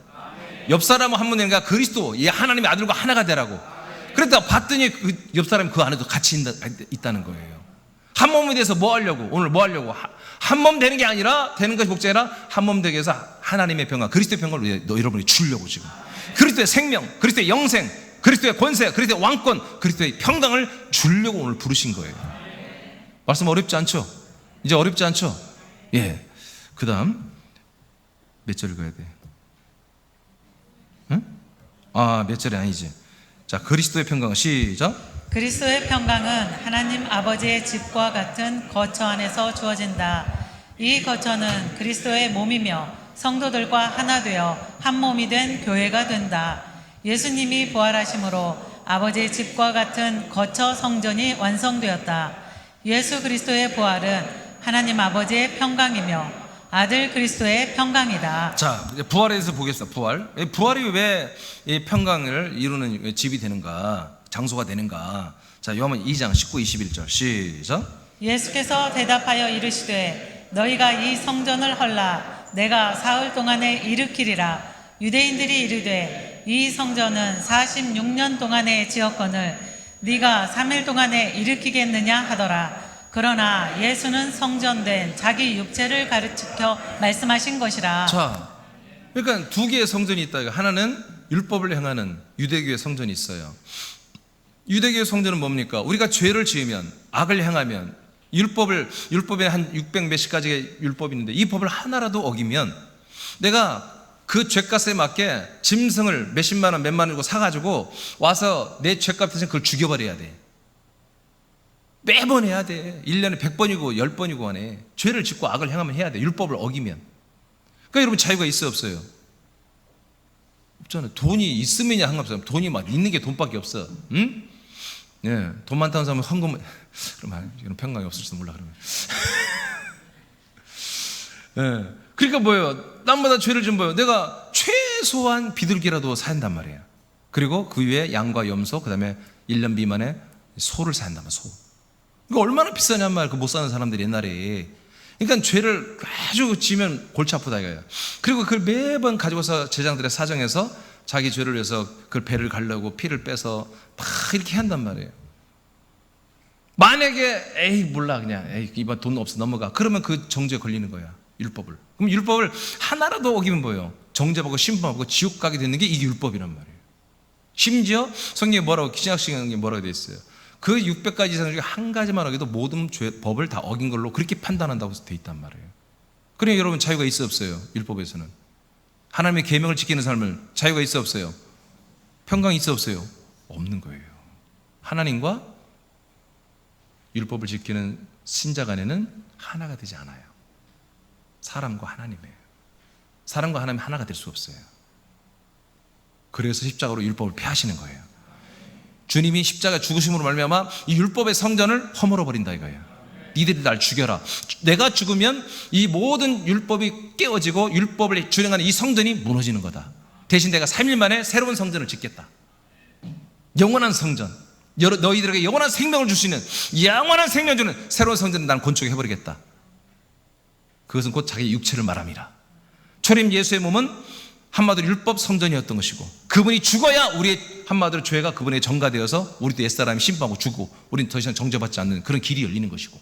옆 사람은 한 몸 되는 게 그리스도, 이 하나님의 아들과 하나가 되라고. 그랬다가 봤더니 그 옆 사람이 그 안에도 같이 있다는 거예요. 한 몸이 돼서 뭐 하려고? 오늘 뭐 하려고? 한 몸 되는 게 아니라, 되는 것이 목적이 아니라 한 몸 되게 해서 하나님의 평강, 그리스도의 평강을 여러분이 주려고 지금. 그리스도의 생명, 그리스도의 영생, 그리스도의 권세, 그리스도의 왕권, 그리스도의 평강을 주려고 오늘 부르신 거예요. 말씀 어렵지 않죠? 이제 어렵지 않죠? 예. 그 다음 몇 절 읽어야 돼? 응? 몇 절이 아니지. 자, 그리스도의 평강 시작. 그리스도의 평강은 하나님 아버지의 집과 같은 거처 안에서 주어진다. 이 거처는 그리스도의 몸이며 성도들과 하나 되어 한 몸이 된 교회가 된다. 예수님이 부활하심으로 아버지의 집과 같은 거처 성전이 완성되었다. 예수 그리스도의 부활은 하나님 아버지의 평강이며 아들 그리스도의 평강이다. 자, 이제 부활에 대해서 보겠습니다. 부활이 왜 이 평강을 이루는 집이 되는가, 장소가 되는가. 자, 요한복음 2장 19, 21절 시작. 예수께서 대답하여 이르시되 너희가 이 성전을 헐라 내가 사흘 동안에 일으키리라. 유대인들이 이르되 이 성전은 46년 동안에 지었거늘 네가 3일 동안에 일으키겠느냐 하더라. 그러나 예수는 성전된 자기 육체를 가르치켜 말씀하신 것이라. 자, 그러니까 두 개의 성전이 있다. 하나는 율법을 행하는 유대교의 성전이 있어요. 유대교의 성전은 뭡니까? 우리가 죄를 지으면, 악을 행하면, 율법에 한 600 몇십 가지의 율법이 있는데 이 법을 하나라도 어기면 내가 그 죄값에 맞게 짐승을 몇십만 원, 몇만 원 주고 사가지고 와서 내 죄값 대신 그걸 죽여버려야 돼. 매번 해야 돼. 1년에 100번이고 10번이고 하네. 죄를 짓고 악을 행하면 해야 돼. 율법을 어기면. 그러니까 여러분 자유가 있어요, 없어요? 없잖아요. 돈이 있으면야 상관없어요. 돈이 막 있는 게 돈밖에 없어. 응? 예, 돈 많다는 사람은 헌금, 그러면 이런 평강이 없을지도 몰라, 그러면. 예. 그러니까 뭐예요? 남보다 죄를 좀 뭐예요? 내가 최소한 비둘기라도 사한단 말이에요. 그리고 그 위에 양과 염소, 그 다음에 1년 미만의 소를 사한단 말이에요, 소. 이거 얼마나 비싸냔 말이에요, 그 못 사는 사람들이 옛날에. 그러니까 죄를 아주 지면 골치 아프다 이거예요. 그리고 그걸 매번 가지고서 제장들의 사정에서 자기 죄를 위해서 그걸 배를 가려고 피를 빼서 막 이렇게 한단 말이에요. 만약에 에이 몰라 그냥 에이 이번 돈 없어 넘어가 그러면 그 정죄에 걸리는 거야, 율법을. 그럼 율법을 하나라도 어기면 뭐예요? 정죄받고 심판받고 지옥 가게 되는 게 이게 율법이란 말이에요. 심지어 성경에 뭐라고, 기신학식에 뭐라고 되어 있어요? 그 600가지 이상 중에 한 가지만 어겨도 모든 법을 다 어긴 걸로 그렇게 판단한다고 되어 있단 말이에요. 그러니까 여러분 자유가 있어 없어요? 율법에서는 하나님의 계명을 지키는 삶을 자유가 있어 없어요? 평강이 있어 없어요? 없는 거예요. 하나님과 율법을 지키는 신자 간에는 하나가 되지 않아요. 사람과 하나님이에요. 사람과 하나님 하나가 될 수 없어요. 그래서 십자가로 율법을 폐하시는 거예요. 주님이 십자가 죽으심으로 말미암아 이 율법의 성전을 허물어 버린다 이거예요. 니들이 날 죽여라. 내가 죽으면 이 모든 율법이 깨어지고 율법을 준행하는 이 성전이 무너지는 거다. 대신 내가 3일 만에 새로운 성전을 짓겠다. 영원한 성전, 너희들에게 영원한 생명을 줄 수 있는, 영원한 생명 주는 새로운 성전을 나는 건축해 버리겠다. 그것은 곧 자기 육체를 말함이라. 초림 예수의 몸은 한마디로 율법 성전이었던 것이고, 그분이 죽어야 우리의 한마디로 죄가 그분의 전가되어서 우리도 옛사람이 심판하고 죽고 우리는 더 이상 정죄받지 않는 그런 길이 열리는 것이고,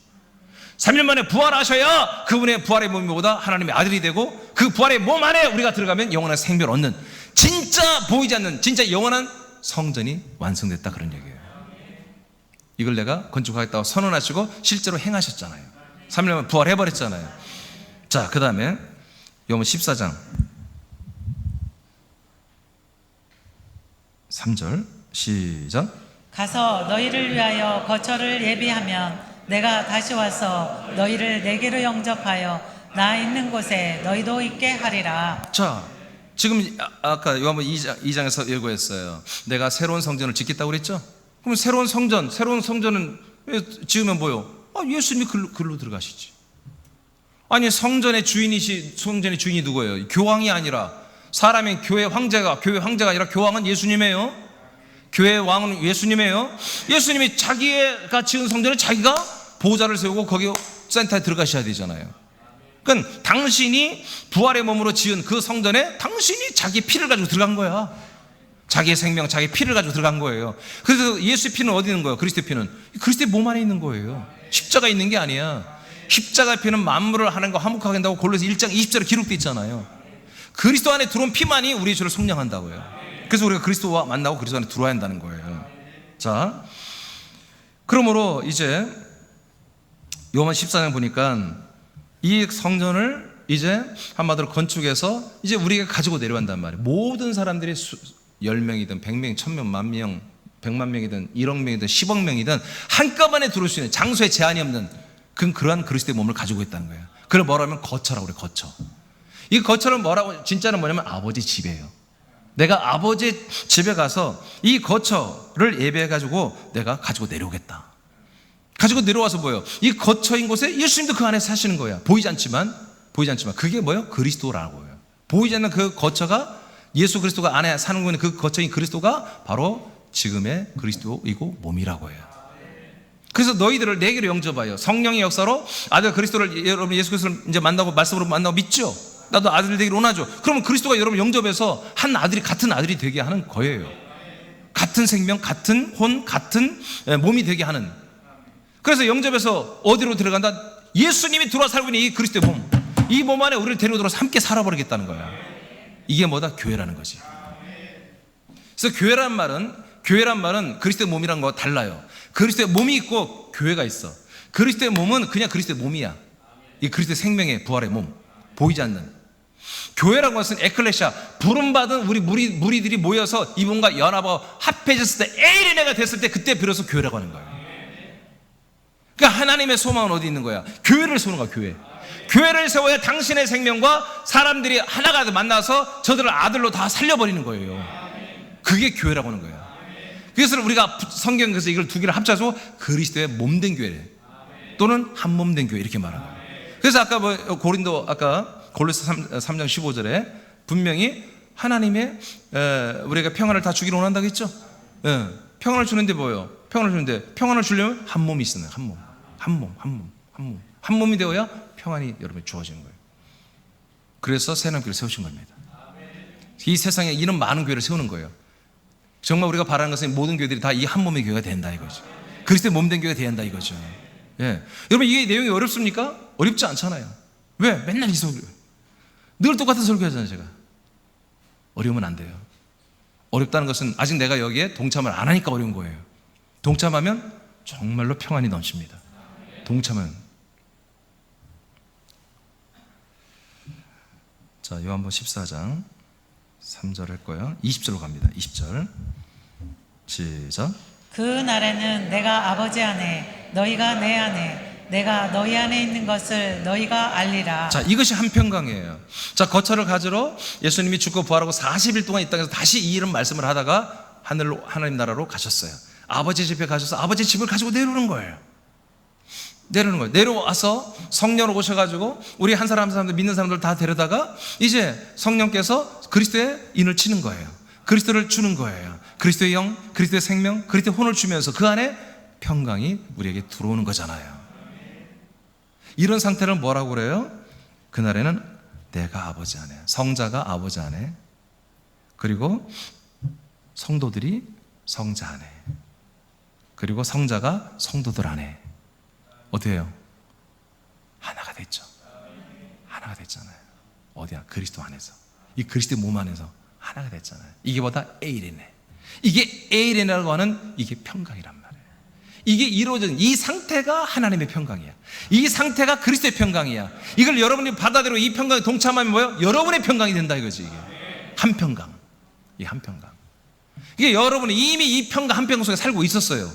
3일 만에 부활하셔야 그분의 부활의 몸보다 하나님의 아들이 되고, 그 부활의 몸 안에 우리가 들어가면 영원한 생명을 얻는, 진짜 보이지 않는 진짜 영원한 성전이 완성됐다, 그런 얘기예요. 이걸 내가 건축하겠다고 선언하시고 실제로 행하셨잖아요. 3일 만에 부활해버렸잖아요. 자, 그 다음에 요한복음 14장 3절 시작. 가서 너희를 위하여 거처를 예비하면 내가 다시 와서 너희를 내게로 영접하여 나 있는 곳에 너희도 있게 하리라. 자, 지금 아까 요한복음 2장에서 예고했어요. 내가 새로운 성전을 짓겠다고 그랬죠? 그럼 새로운 성전은 왜 지으면 뭐요? 예수님이 글로 들어가시지. 아니 성전의 주인이 누구예요? 교황이 아니라 사람의 교회 황제가 아니라 교황은 예수님이에요. 교회 왕은 예수님이에요. 예수님이 자기가 지은 성전에 자기가 보좌를 세우고 거기 센터에 들어가셔야 되잖아요. 그러니까 당신이 부활의 몸으로 지은 그 성전에 당신이 자기 피를 가지고 들어간 거야. 자기의 생명, 자기 피를 가지고 들어간 거예요. 그래서 예수의 피는 어디 있는 거예요? 그리스도의 피는 그리스도의 몸 안에 있는 거예요. 십자가에 있는 게 아니야. 십자가의 피는 만물을 하는 거 화목하게 한다고 골로새 1장 20절에 기록되어 있잖아요. 그리스도 안에 들어온 피만이 우리의 죄를 속량한다고요. 그래서 우리가 그리스도와 만나고 그리스도 안에 들어와야 한다는 거예요. 자, 그러므로 이제 요한 14장 보니까 이 성전을 이제 한마디로 건축해서 이제 우리가 가지고 내려간단 말이에요. 모든 사람들이 10명이든 100명, 1000명, 10,000명, 100만 명이든 1억 명이든 10억 명이든 한꺼번에 들어올 수 있는 장소에 제한이 없는 그러한 그리스도의 몸을 가지고 있다는 거예요. 그걸 뭐라 하면 거처라고 그래요. 거처. 이 거처는 뭐라고 진짜는 뭐냐면 아버지 집이에요. 내가 아버지 집에 가서 이 거처를 예배해 가지고 내가 가지고 내려오겠다. 가지고 내려와서 뭐예요? 이 거처인 곳에 예수님도 그 안에 사시는 거야. 보이지 않지만 그게 뭐예요? 그리스도라고 해요. 보이지 않는 그 거처가 예수 그리스도가 안에 사는 거는 그 거처인 그리스도가 바로 지금의 그리스도이고 몸이라고 해요. 그래서 너희들을 내게로 영접하여 성령의 역사로 아들 그리스도를 여러분 예수 그리스도를 이제 만나고 말씀으로 만나고 믿죠. 나도 아들 되기를 원하죠. 그러면 그리스도가 여러분 영접해서 한 아들이 같은 아들이 되게 하는 거예요. 같은 생명, 같은 혼, 같은 몸이 되게 하는. 그래서 영접해서 어디로 들어간다? 예수님이 들어와 살고 있는 이 그리스도의 몸, 이 몸 안에 우리를 데리고 들어와서 함께 살아버리겠다는 거야. 이게 뭐다? 교회라는 거지. 그래서 교회란 말은 그리스도의 몸이란 거 달라요. 그리스도의 몸이 있고 교회가 있어. 그리스도의 몸은 그냥 그리스도의 몸이야. 이 그리스도의 생명의 부활의 몸, 보이지 않는. 교회라는 것은 에클레시아, 부름받은 우리 무리들이 모여서 이 몸과 연합하고 합해졌을 때, 에이레네가 됐을 때 그때 비로소 교회라고 하는 거예요. 그러니까 하나님의 소망은 어디 있는 거야? 교회를 세우는 거야. 교회를 세워야 당신의 생명과 사람들이 하나가 만나서 저들을 아들로 다 살려버리는 거예요. 그게 교회라고 하는 거예요. 그래서 우리가 성경에서 이걸 두 개를 합쳐서 그리스도의 몸된 교회 또는 한 몸된 교회 이렇게 말하는 거예요. 그래서 아까 골로새 3장 15절에 분명히 하나님의 우리가 평안을 다 주기를 원한다고 했죠. 평안을 주는데 뭐예요? 평안을 주려면 한 몸이 있어요. 한 몸이 되어야 평안이 여러분에 주어지는 거예요. 그래서 새남교회를 세우신 겁니다. 이 세상에 이런 많은 교회를 세우는 거예요. 정말 우리가 바라는 것은 모든 교회들이 다 이 한 몸의 교회가 된다 이거죠. 그리스도의 몸된 교회가 된다 이거죠. 여러분 이게 내용이 어렵습니까? 어렵지 않잖아요. 왜? 맨날 이 설교, 늘 똑같은 설교 하잖아요. 제가 어려우면 안 돼요. 어렵다는 것은 아직 내가 여기에 동참을 안 하니까 어려운 거예요. 동참하면 정말로 평안이 넘칩니다. 동참은. 자, 요한복음 14장 3절 할 거예요. 20절로 갑니다. 20절 시작. 그 날에는 내가 아버지 안에 너희가 내 안에 내가 너희 안에 있는 것을 너희가 알리라. 자, 이것이 한평강이에요. 자, 거처를 가지러 예수님이 죽고 부활하고 40일 동안 이 땅에서 다시 이 이런 말씀을 하다가 하나님 나라로 가셨어요. 아버지 집에 가셔서 아버지 집을 가지고 내려오는 거예요. 내려와서 성령으로 오셔가지고 우리 한 사람 한 사람들 믿는 사람들 다 데려다가 이제 성령께서 그리스도의 인을 치는 거예요. 그리스도를 주는 거예요. 그리스도의 영, 그리스도의 생명, 그리스도의 혼을 주면서 그 안에 평강이 우리에게 들어오는 거잖아요. 이런 상태를 뭐라고 그래요? 그날에는 내가 아버지 안에, 성자가 아버지 안에, 그리고 성도들이 성자 안에, 그리고 성자가 성도들 안에 어떻게 해요? 하나가 됐죠. 하나가 됐잖아요. 어디야? 그리스도 안에서. 이 그리스도의 몸 안에서 하나가 됐잖아요. 이게 뭐다? 에이레네. 이게 에이레네라고 하는 이게 평강이란 말이에요. 이게 이루어진 이 상태가 하나님의 평강이야. 이 상태가 그리스도의 평강이야. 이걸 여러분이 받아들이고 이 평강에 동참하면 뭐예요? 여러분의 평강이 된다 이거지. 이게 한평강. 이 한평강. 이게 여러분이 이미 이 평강 한평강 속에 살고 있었어요.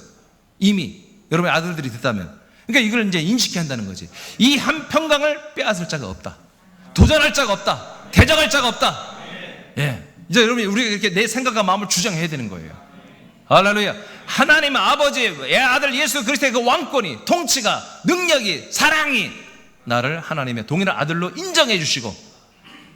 이미 여러분의 아들들이 됐다면. 그러니까 이걸 이제 인식해야 한다는 거지. 이 한평강을 빼앗을 자가 없다. 도전할 자가 없다. 대적할 자가 없다. 이제 여러분이 우리가 이렇게 내 생각과 마음을 주장해야 되는 거예요. 할렐루야. 하나님 아버지의 아들 예수 그리스도의 그 왕권이, 통치가, 능력이, 사랑이 나를 하나님의 동일한 아들로 인정해 주시고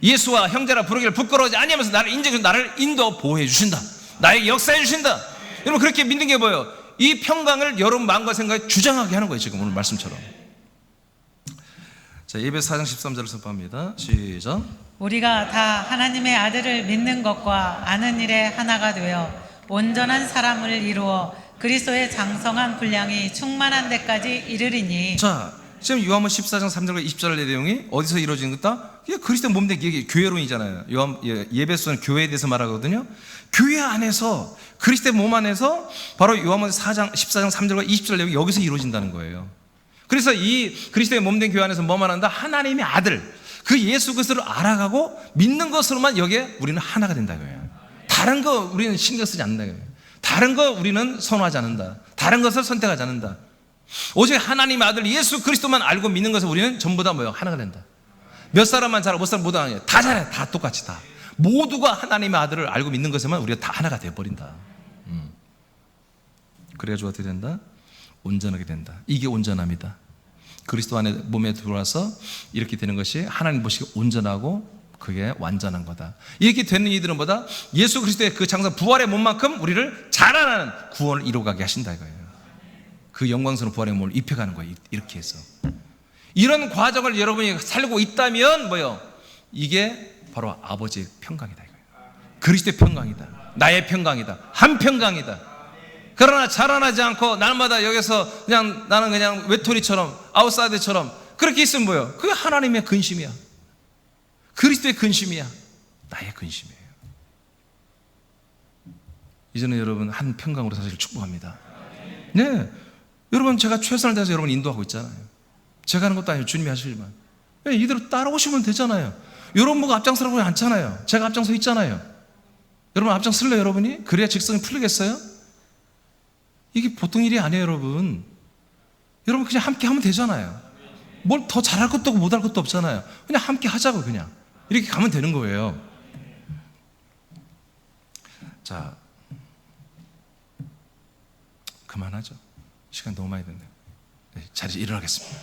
예수와 형제라 부르기를 부끄러워하지 아니하면서 나를 인정해 주시고 나를 인도 보호해 주신다. 나에게 역사해 주신다. 여러분 그렇게 믿는 게 뭐예요? 이 평강을 여러분 마음과 생각에 주장하게 하는 거예요. 지금 오늘 말씀처럼. 자, 예배서 4장 13절을 선포합니다. 시작. 우리가 다 하나님의 아들을 믿는 것과 아는 일에 하나가 되어 온전한 사람을 이루어 그리스도의 장성한 분량이 충만한 데까지 이르리니. 자, 지금 요한복음 14장 3절과 20절의 내용이 어디서 이루어지는 것다? 이게 그리스도 몸된 게 교회론이잖아요. 예배서는 교회에 대해서 말하거든요. 교회 안에서 그리스도의 몸 안에서 바로 요한복음 14장 3절과 20절 내용이 여기서 이루어진다는 거예요. 그래서 이 그리스도의 몸된 교회 안에서 뭐만 한다? 하나님의 아들, 그 예수 그리스도를 알아가고 믿는 것으로만 여기에 우리는 하나가 된다 이거예요. 다른 거 우리는 신경 쓰지 않는다 이거예요. 다른 거 우리는 선호하지 않는다. 다른 것을 선택하지 않는다. 오직 하나님의 아들 예수 그리스도만 알고 믿는 것을 우리는 전부 다 뭐예요? 하나가 된다. 몇 사람만 잘하고 몇 사람 못 하냐? 다 잘해. 다 똑같이 다. 모두가 하나님의 아들을 알고 믿는 것에만 우리가 다 하나가 되어버린다. 그래가지고 어떻게 된다? 온전하게 된다. 이게 온전함이다. 그리스도 안에 몸에 들어와서 이렇게 되는 것이 하나님 보시기에 온전하고 그게 완전한 거다. 이렇게 되는 이들은 뭐다? 예수 그리스도의 그 장성 부활의 몸만큼 우리를 자라나는 구원을 이루어가게 하신다 이거예요. 그 영광스러운 부활의 몸을 입혀가는 거예요. 이렇게 해서 이런 과정을 여러분이 살고 있다면 뭐요? 이게 바로 아버지의 평강이다 이거예요. 그리스도의 평강이다. 나의 평강이다. 한 평강이다. 그러나 자라나지 않고 날마다 여기서 그냥 나는 그냥 외톨이처럼 아웃사이더처럼 그렇게 있으면 뭐예요? 그게 하나님의 근심이야. 그리스도의 근심이야. 나의 근심이에요. 이제는 여러분 한 평강으로 사실 축복합니다. 네, 여러분 제가 최선을 다해서 여러분 인도하고 있잖아요. 제가 하는 것도 아니고 주님이 하시지만 네, 이대로 따라오시면 되잖아요. 여러분 뭐가 앞장서라고 하지 않잖아요. 제가 앞장서 있잖아요. 여러분 앞장설래요 여러분이? 그래야 직성이 풀리겠어요? 이게 보통 일이 아니에요 여러분. 여러분 그냥 함께 하면 되잖아요. 뭘 더 잘할 것도 없고 못할 것도 없잖아요. 그냥 함께 하자고 그냥 이렇게 가면 되는 거예요. 자, 그만하죠. 시간 너무 많이 됐네요. 네, 자리에 일어나겠습니다.